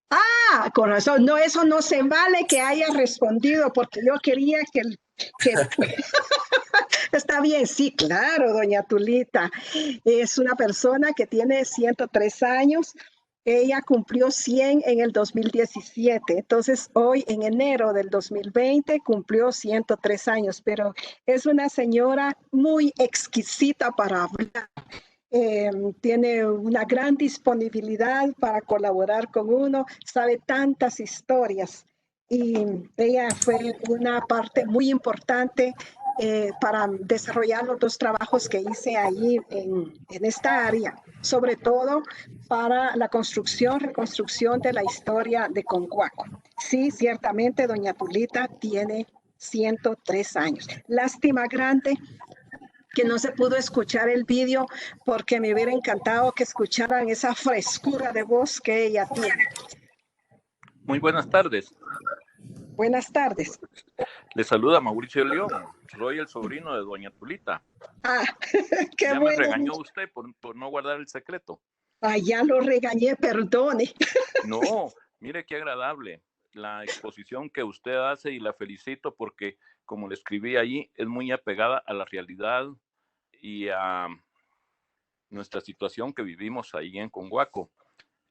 Ah, con razón. No, eso no se vale que haya respondido porque yo quería que está bien, sí, claro, doña Tulita. Es una persona que tiene 103 años. Ella cumplió 100 en el 2017. Entonces, hoy en enero del 2020 cumplió 103 años, pero es una señora muy exquisita para hablar. Tiene una gran disponibilidad para colaborar con uno, sabe tantas historias y ella fue una parte muy importante para desarrollar los dos trabajos que hice allí en esta área, sobre todo para la reconstrucción de la historia de Concuaco. Sí, ciertamente doña Tulita tiene 103 años. Lástima grande que no se pudo escuchar el vídeo porque me hubiera encantado que escucharan esa frescura de voz que ella tiene. Muy buenas tardes. Buenas tardes. Le saluda Mauricio León. Soy el sobrino de doña Tulita. Ah, qué ya bueno. Me regañó usted por no guardar el secreto. Ah, ya lo regañé, perdone. No, mire qué agradable la exposición que usted hace y la felicito porque, como le escribí allí, es muy apegada a la realidad y a nuestra situación que vivimos ahí en Conguaco.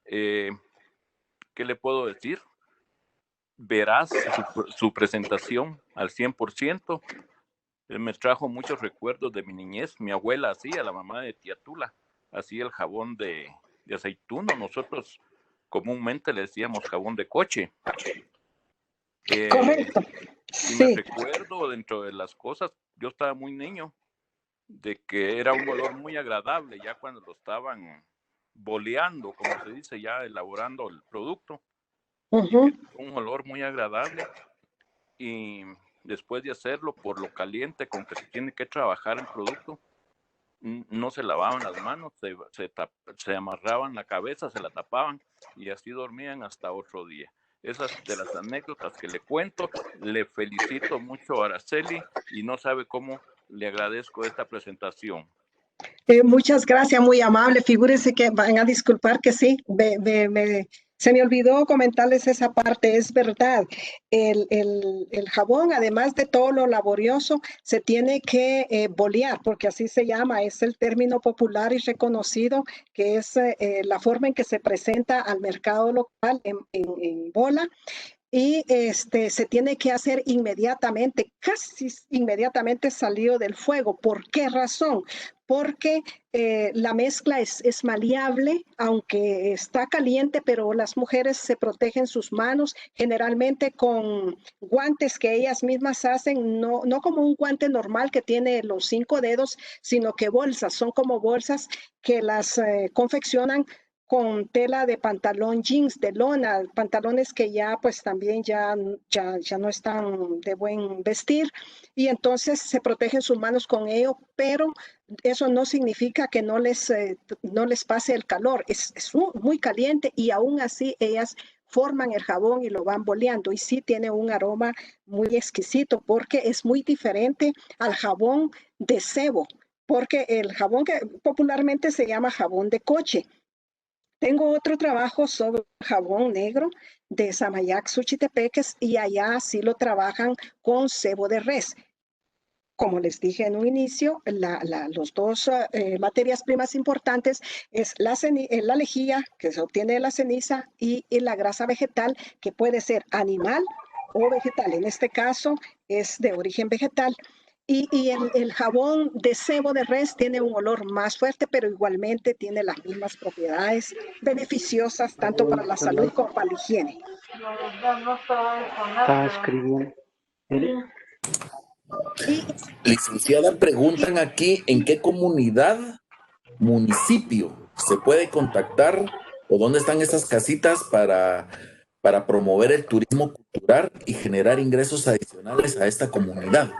¿Qué le puedo decir? Verás su presentación al 100%. Me trajo muchos recuerdos de mi niñez. Mi abuela hacía, la mamá de tía Tula, hacía el jabón de aceituno. Nosotros comúnmente le decíamos jabón de coche. Correcto. Y me recuerdo, dentro de las cosas, yo estaba muy niño, de que era un olor muy agradable ya cuando lo estaban boleando, como se dice, ya elaborando el producto. Un olor muy agradable. Y después de hacerlo, por lo caliente con que se tiene que trabajar el producto, no se lavaban las manos, se amarraban la cabeza, se la tapaban y así dormían hasta otro día. Esas de las anécdotas que le cuento. Le felicito mucho a Araceli y no sabe cómo le agradezco esta presentación. Muchas gracias, muy amable. Figúrense que van a disculpar que sí, se me olvidó comentarles esa parte, es verdad. El jabón, además de todo lo laborioso, se tiene que bolear, porque así se llama, es el término popular y reconocido, que es la forma en que se presenta al mercado local en bola. Y se tiene que hacer inmediatamente, casi inmediatamente salido del fuego. ¿Por qué razón? Porque la mezcla es maleable, aunque está caliente, pero las mujeres se protegen sus manos generalmente con guantes que ellas mismas hacen, no como un guante normal que tiene los 5 dedos, sino que bolsas, son como bolsas que las confeccionan con tela de pantalón jeans, de lona, pantalones que ya pues también ya no están de buen vestir y entonces se protegen sus manos con ello, pero eso no significa que no les pase el calor, es muy caliente y aún así ellas forman el jabón y lo van boleando y sí tiene un aroma muy exquisito porque es muy diferente al jabón de sebo, porque el jabón que popularmente se llama jabón de coche. Tengo otro trabajo sobre jabón negro de Samayac, Suchitepeques, y allá sí lo trabajan con sebo de res. Como les dije en un inicio, los dos materias primas importantes es la lejía, que se obtiene de la ceniza, y la grasa vegetal, que puede ser animal o vegetal. En este caso es de origen vegetal. Y el jabón de sebo de res tiene un olor más fuerte, pero igualmente tiene las mismas propiedades beneficiosas tanto para la salud como para la higiene. Estaba escribiendo. Licenciada, preguntan aquí en qué comunidad, municipio se puede contactar o dónde están esas casitas para promover el turismo cultural y generar ingresos adicionales a esta comunidad?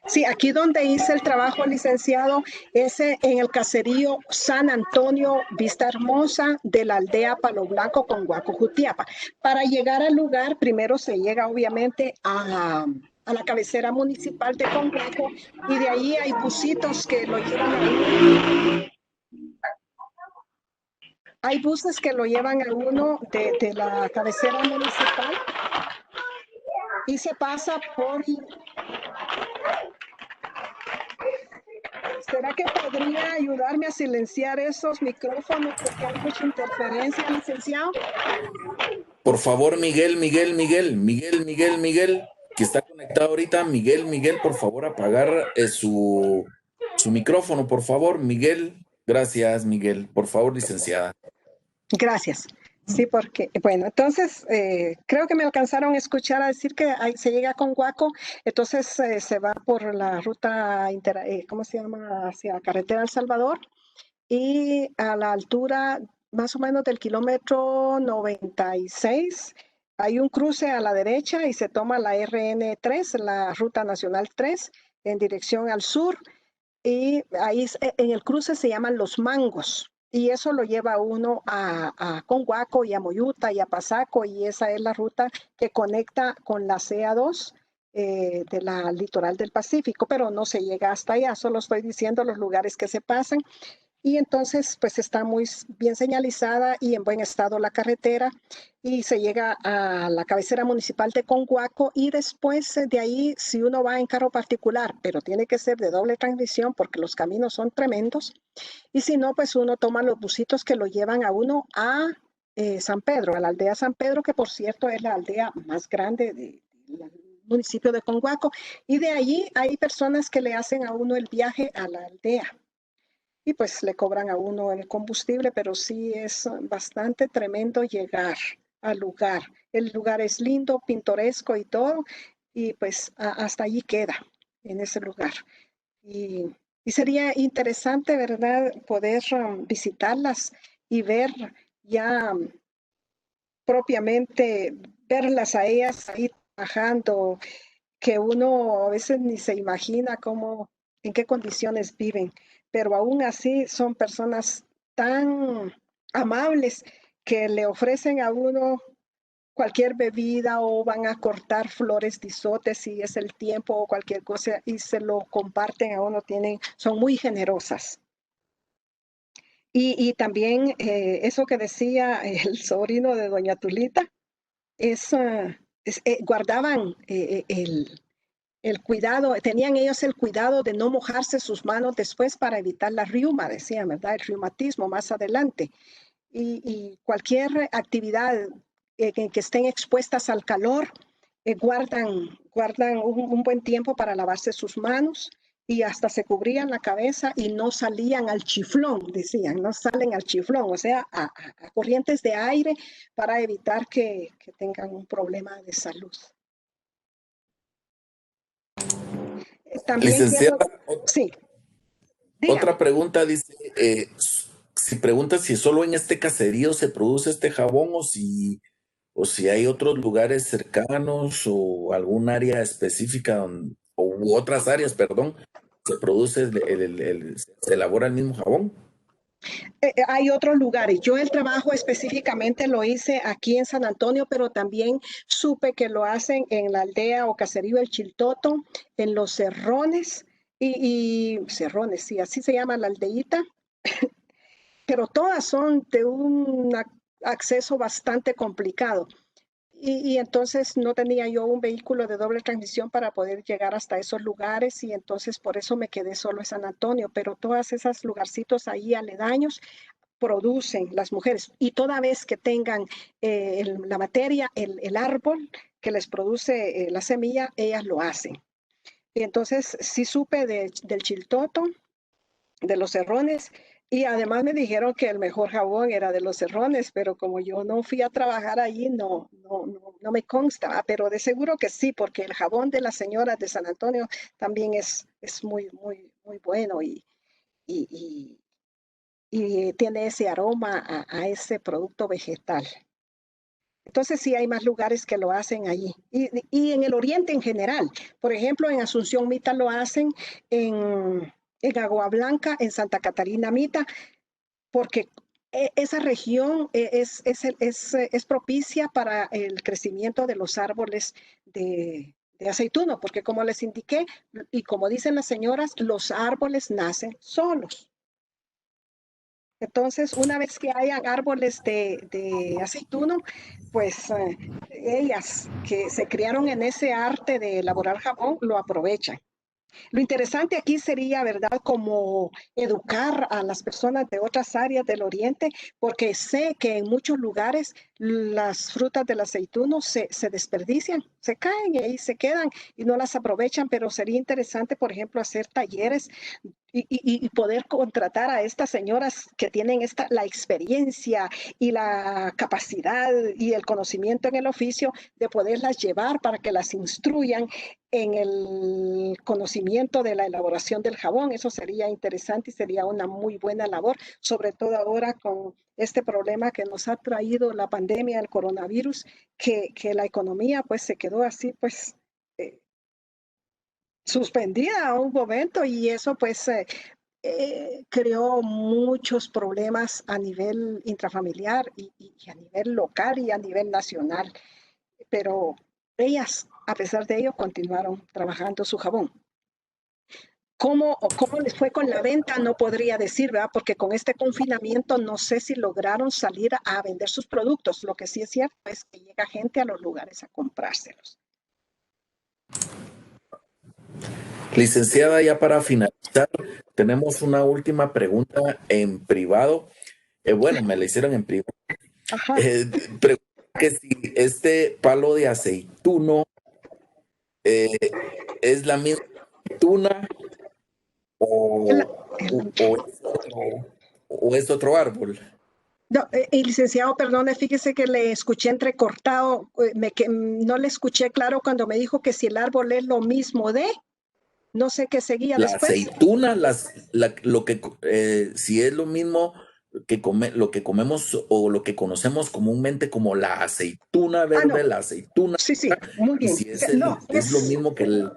Sí, aquí donde hice el trabajo, licenciado, es en el caserío San Antonio, Vista Hermosa, de la aldea Palo Blanco con Guaco, Jutiapa. Para llegar al lugar, primero se llega obviamente a la cabecera municipal de Conguaco y de ahí hay busitos que lo llevan a uno. Hay buses que lo llevan a uno de la cabecera municipal y se pasa por... ¿Será que podría ayudarme a silenciar esos micrófonos porque hay mucha interferencia, licenciado? Por favor, Miguel, que está conectado ahorita. Miguel, por favor, apagar su micrófono, por favor, Miguel. Gracias, Miguel. Por favor, licenciada. Gracias. Sí, porque, bueno, entonces creo que me alcanzaron a escuchar a decir que se llega con Guaco, entonces se va por la ruta, ¿cómo se llama? Hacia Carretera El Salvador y a la altura más o menos del kilómetro 96 hay un cruce a la derecha y se toma la RN3, la Ruta Nacional 3, en dirección al sur y ahí en el cruce se llaman Los Mangos. Y eso lo lleva uno a Conguaco y a Moyuta y a Pasaco, y esa es la ruta que conecta con la CA2 de la litoral del Pacífico, pero no se llega hasta allá, solo estoy diciendo los lugares que se pasan. Y entonces, pues está muy bien señalizada y en buen estado la carretera y se llega a la cabecera municipal de Conguaco y después de ahí, si uno va en carro particular, pero tiene que ser de doble transmisión porque los caminos son tremendos, y si no, pues uno toma los busitos que lo llevan a uno a San Pedro, a la aldea San Pedro, que por cierto es la aldea más grande del municipio de Conguaco, y de allí hay personas que le hacen a uno el viaje a la aldea y pues le cobran a uno el combustible, pero sí es bastante tremendo llegar al lugar. El lugar es lindo, pintoresco y todo, y pues hasta allí queda, en ese lugar. Y sería interesante, ¿verdad?, poder visitarlas y ver ya propiamente, verlas a ellas ahí trabajando, que uno a veces ni se imagina cómo, en qué condiciones viven, pero aún así son personas tan amables que le ofrecen a uno cualquier bebida o van a cortar flores de isote si es el tiempo o cualquier cosa y se lo comparten a uno, son muy generosas. Y también eso que decía el sobrino de doña Tulita, guardaban el cuidado, tenían ellos el cuidado de no mojarse sus manos después para evitar la riuma, decían, ¿verdad? El reumatismo más adelante. Y cualquier actividad en que estén expuestas al calor, guardan un buen tiempo para lavarse sus manos y hasta se cubrían la cabeza y no salían al chiflón, decían, no salen al chiflón, o sea, a corrientes de aire para evitar que tengan un problema de salud. También quiero, Licenciada, sí, dígame. otra pregunta dice, si pregunta si solo en este caserío se produce este jabón o si hay otros lugares cercanos o algún área específica u otras áreas, perdón, se produce, se elabora el mismo jabón. Hay otros lugares. Yo el trabajo específicamente lo hice aquí en San Antonio, pero también supe que lo hacen en la aldea o caserío El Chiltoto, en Los Cerrones y Cerrones, sí, así se llama la aldeíta, pero todas son de un acceso bastante complicado. Y entonces no tenía yo un vehículo de doble transmisión para poder llegar hasta esos lugares y entonces por eso me quedé solo en San Antonio, pero todas esas lugarcitos ahí aledaños producen las mujeres y toda vez que tengan la materia, el árbol que les produce la semilla, ellas lo hacen. Y entonces sí supe del chiltoto, de los cerrones, y además me dijeron que el mejor jabón era de los cerrones, pero como yo no fui a trabajar allí, no me consta, pero de seguro que sí, porque el jabón de las señoras de San Antonio también es muy, muy, muy bueno y y tiene ese aroma a ese producto vegetal. Entonces sí hay más lugares que lo hacen allí. Y en el oriente en general. Por ejemplo, en Asunción Mita lo hacen, en Agua Blanca, en Santa Catarina Mita, porque esa región es propicia para el crecimiento de los árboles de aceituno, porque como les indiqué, y como dicen las señoras, los árboles nacen solos. Entonces, una vez que hayan árboles de aceituno, pues ellas que se criaron en ese arte de elaborar jabón, lo aprovechan. Lo interesante aquí sería, ¿verdad?, como educar a las personas de otras áreas del oriente, porque sé que en muchos lugares las frutas del aceituno se desperdician, se caen y ahí se quedan y no las aprovechan, pero sería interesante, por ejemplo, hacer talleres y poder contratar a estas señoras que tienen la experiencia y la capacidad y el conocimiento en el oficio de poderlas llevar para que las instruyan en el conocimiento de la elaboración del jabón. Eso sería interesante y sería una muy buena labor, sobre todo ahora con este problema que nos ha traído la pandemia, el coronavirus, que la economía pues se quedó así pues suspendida a un momento y eso pues creó muchos problemas a nivel intrafamiliar y a nivel local y a nivel nacional. Pero ellas, a pesar de ello, continuaron trabajando su jabón. ¿Cómo les fue con la venta? No podría decir, ¿verdad? Porque con este confinamiento no sé si lograron salir a vender sus productos. Lo que sí es cierto es que llega gente a los lugares a comprárselos. Licenciada, ya para finalizar, tenemos una última pregunta en privado. Bueno, me la hicieron en privado. Ajá. Pregunta que si este palo de aceituno es la misma aceituna o es otro árbol. No, licenciado, perdone, fíjese que le escuché entrecortado, no le escuché claro cuando me dijo que si el árbol es lo mismo no sé qué seguía La después. aceituna, si es lo mismo lo que comemos o lo que conocemos comúnmente como la aceituna verde, no. la aceituna, Sí, muy y bien. si es, No, es lo mismo que el...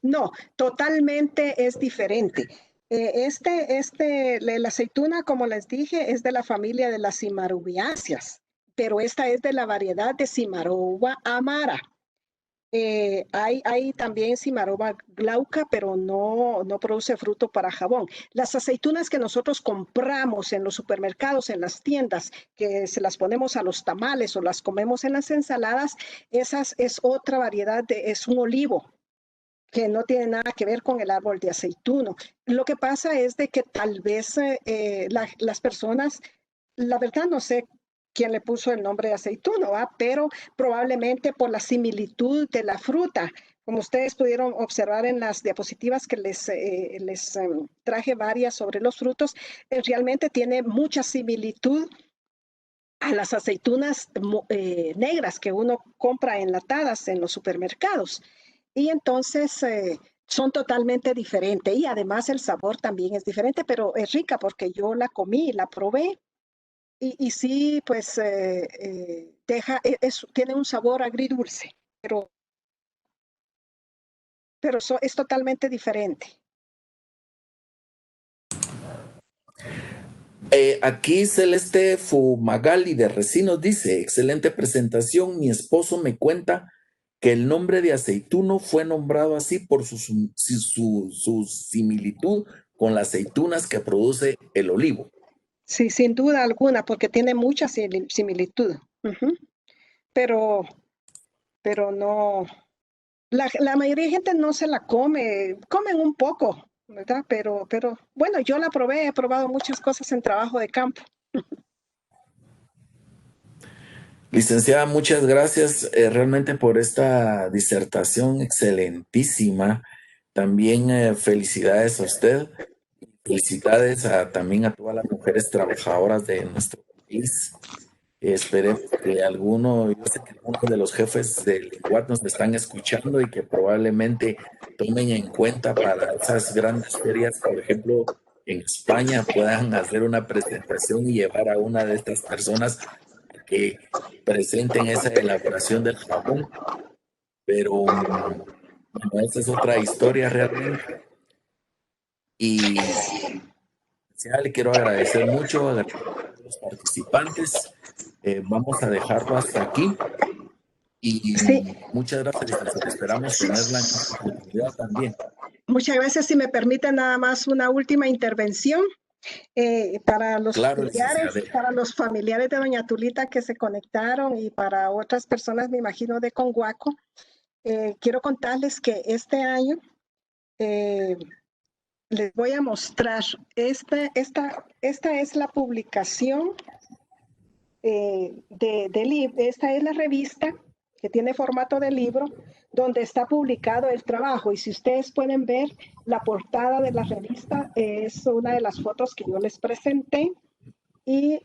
No, totalmente es diferente. La aceituna, como les dije, es de la familia de las cimarubiáceas, pero esta es de la variedad de Cimaroba amara. Hay también Cimaroba glauca, pero no produce fruto para jabón. Las aceitunas que nosotros compramos en los supermercados, en las tiendas, que se las ponemos a los tamales o las comemos en las ensaladas, esas es otra variedad, es un olivo que no tiene nada que ver con el árbol de aceituno. Lo que pasa es de que tal vez las personas, la verdad no sé quién le puso el nombre de aceituno, pero probablemente por la similitud de la fruta. Como ustedes pudieron observar en las diapositivas que les traje varias sobre los frutos, realmente tiene mucha similitud a las aceitunas negras que uno compra enlatadas en los supermercados. Y entonces son totalmente diferentes y además el sabor también es diferente, pero es rica porque yo la comí, la probé y sí, pues tiene un sabor agridulce, pero es totalmente diferente. Aquí Celeste Fumagali de Recinos dice, excelente presentación, mi esposo me cuenta que el nombre de aceituno fue nombrado así por su similitud con las aceitunas que produce el olivo. Sí, sin duda alguna, porque tiene mucha similitud. Pero no, la mayoría de gente no se la comen un poco, ¿verdad? Pero bueno, yo la probé, he probado muchas cosas en trabajo de campo. Licenciada, muchas gracias realmente por esta disertación excelentísima. También felicidades a usted. Felicidades también a todas las mujeres trabajadoras de nuestro país. Esperemos que yo sé que algunos de los jefes del INGUAT nos están escuchando y que probablemente tomen en cuenta para esas grandes ferias, por ejemplo, en España puedan hacer una presentación y llevar a una de estas personas que presenten esa elaboración del jabón, pero bueno, esa es otra historia realmente. Y ya le quiero agradecer mucho a los participantes. Vamos a dejarlo hasta aquí Sí, y muchas gracias, licenciada. Esperamos tenerla en otra oportunidad también. muchas gracias. Si me permite nada más una última intervención. Claro, licenciada. Para los familiares de doña Tulita que se conectaron y para otras personas, me imagino, de Conguaco, quiero contarles que este año les voy a mostrar, esta es la publicación esta es la revista que tiene formato de libro, donde está publicado el trabajo. Y si ustedes pueden ver, la portada de la revista es una de las fotos que yo les presenté. Y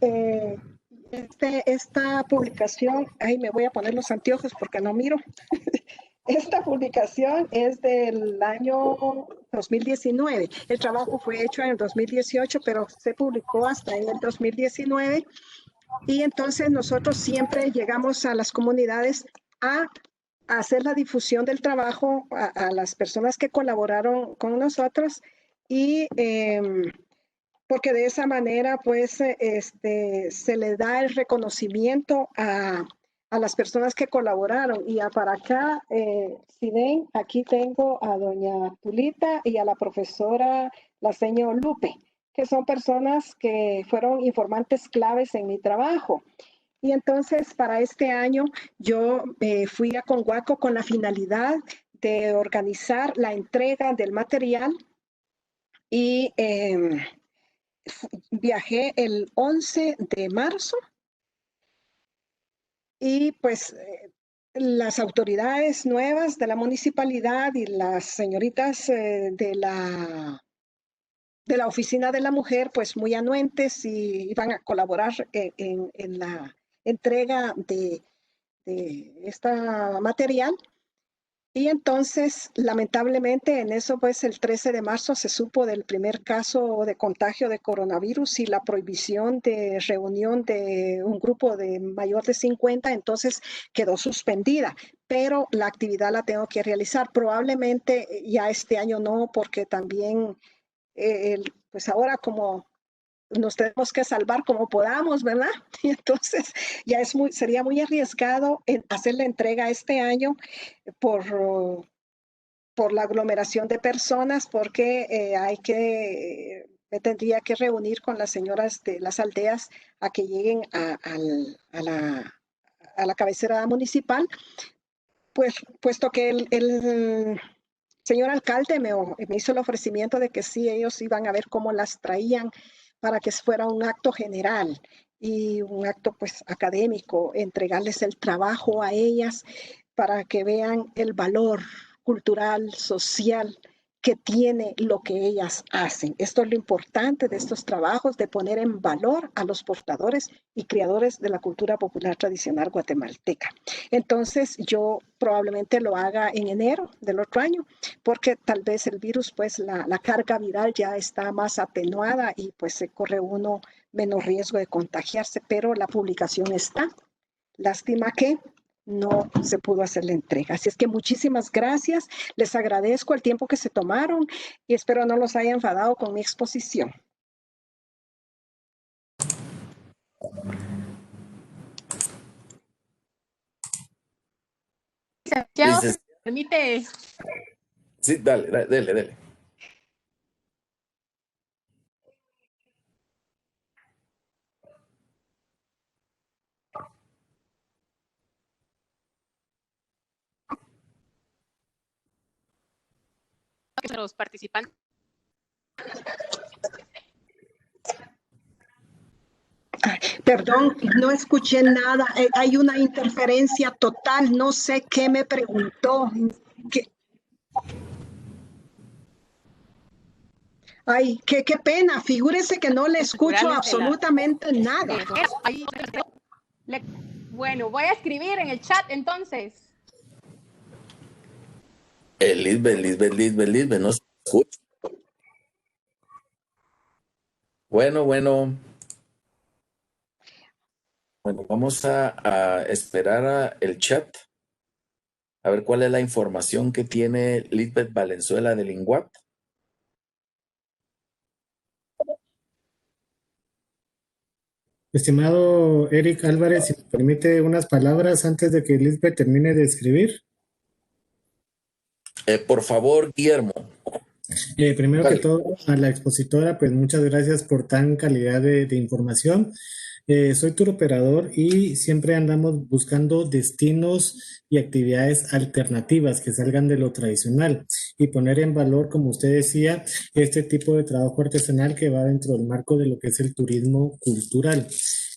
esta publicación, ahí me voy a poner los anteojos porque no miro. Esta publicación es del año 2019. El trabajo fue hecho en el 2018, pero se publicó hasta en el 2019. Y entonces nosotros siempre llegamos a las comunidades a hacer la difusión del trabajo a las personas que colaboraron con nosotros y porque de esa manera pues se le da el reconocimiento a las personas que colaboraron. Y para acá, si ven, aquí tengo a doña Tulita y a la profesora, la señora Lupe, que son personas que fueron informantes claves en mi trabajo. Y entonces para este año yo fui a Conguaco con la finalidad de organizar la entrega del material y viajé el 11 de marzo y pues las autoridades nuevas de la municipalidad y las señoritas de la oficina de la mujer, pues muy anuentes y iban a colaborar en la entrega de esta material. Y entonces, lamentablemente, en eso, pues el 13 de marzo se supo del primer caso de contagio de coronavirus y la prohibición de reunión de un grupo de mayor de 50, entonces quedó suspendida. Pero la actividad la tengo que realizar. Probablemente ya este año no, porque también, pues ahora como nos tenemos que salvar como podamos, ¿verdad? Y entonces ya sería muy arriesgado en hacer la entrega este año por, por la aglomeración de personas, porque me tendría que reunir con las señoras de las aldeas a que lleguen a la cabecera municipal, pues puesto que el señor alcalde me hizo el ofrecimiento de que sí, ellos iban a ver cómo las traían para que fuera un acto general y un acto pues académico, entregarles el trabajo a ellas para que vean el valor cultural, social que tiene lo que ellas hacen. Esto es lo importante de estos trabajos, de poner en valor a los portadores y creadores de la cultura popular tradicional guatemalteca. Entonces yo probablemente lo haga en enero del otro año, porque tal vez el virus, pues la carga viral ya está más atenuada y pues se corre uno menos riesgo de contagiarse, pero la publicación está. Lástima que no se pudo hacer la entrega. Así es que muchísimas gracias. Les agradezco el tiempo que se tomaron y espero no los haya enfadado con mi exposición. Licenciado, ¿se permite? Sí, dale. Los participantes. Perdón, no escuché nada. Hay una interferencia total. No sé qué me preguntó. Ay, qué pena. Figúrese que no le escucho absolutamente nada. Bueno, voy a escribir en el chat entonces. Lisbeth, no se escucha. Bueno, vamos a esperar el chat, a ver cuál es la información que tiene Lisbeth Valenzuela de Linguat. Estimado Eric Álvarez, si me permite unas palabras antes de que Lisbeth termine de escribir. Por favor, Guillermo. Primero que Vale. todo, a la expositora, pues muchas gracias por tan calidad de información. Soy tour operador y siempre andamos buscando destinos y actividades alternativas que salgan de lo tradicional y poner en valor, como usted decía, este tipo de trabajo artesanal que va dentro del marco de lo que es el turismo cultural.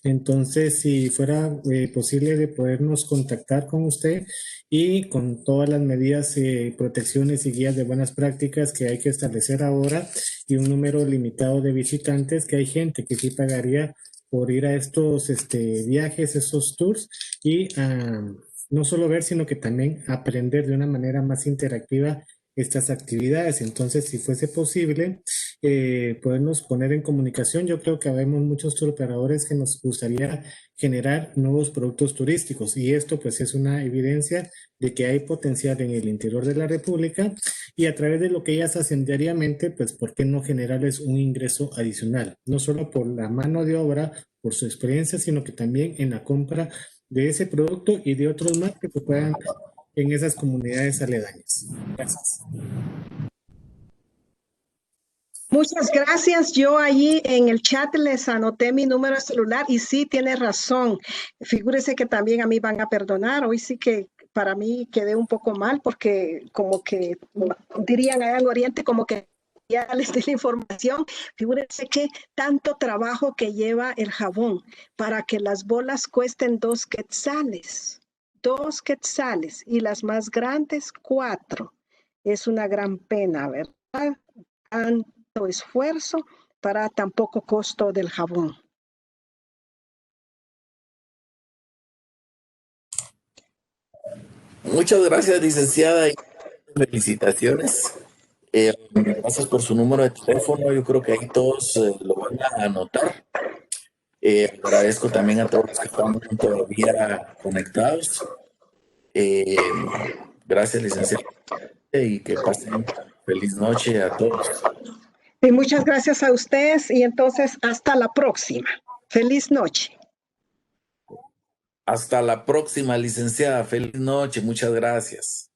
Entonces, si fuera posible de podernos contactar con usted y con todas las medidas, protecciones y guías de buenas prácticas que hay que establecer ahora y un número limitado de visitantes, que hay gente que sí pagaría por ir a estos viajes, estos tours y no solo ver, sino que también aprender de una manera más interactiva estas actividades. Entonces, si fuese posible, podernos poner en comunicación. Yo creo que habemos muchos tour operadores que nos gustaría generar nuevos productos turísticos y esto pues es una evidencia de que hay potencial en el interior de la República y a través de lo que ellas hacen diariamente, pues ¿por qué no generarles un ingreso adicional? No solo por la mano de obra, por su experiencia, sino que también en la compra de ese producto y de otros más que se puedan en esas comunidades aledañas. Gracias. Muchas gracias. Yo allí en el chat les anoté mi número de celular y sí, tiene razón. Figúrese que también a mí van a perdonar. Hoy sí que para mí quedé un poco mal porque como que dirían allá en Oriente como que ya les di la información. Figúrese que tanto trabajo que lleva el jabón para que las bolas cuesten 2 quetzales. 2 quetzales y las más grandes 4. Es una gran pena, ¿verdad? Esfuerzo para tan poco costo del jabón. Muchas gracias, licenciada, y felicitaciones. Gracias por su número de teléfono. Yo creo que ahí todos lo van a anotar. Agradezco también a todos los que están todavía conectados. Gracias, licenciada, y que pasen feliz noche a todos. Y muchas gracias a ustedes y entonces hasta la próxima. Feliz noche. Hasta la próxima, licenciada. Feliz noche. Muchas gracias.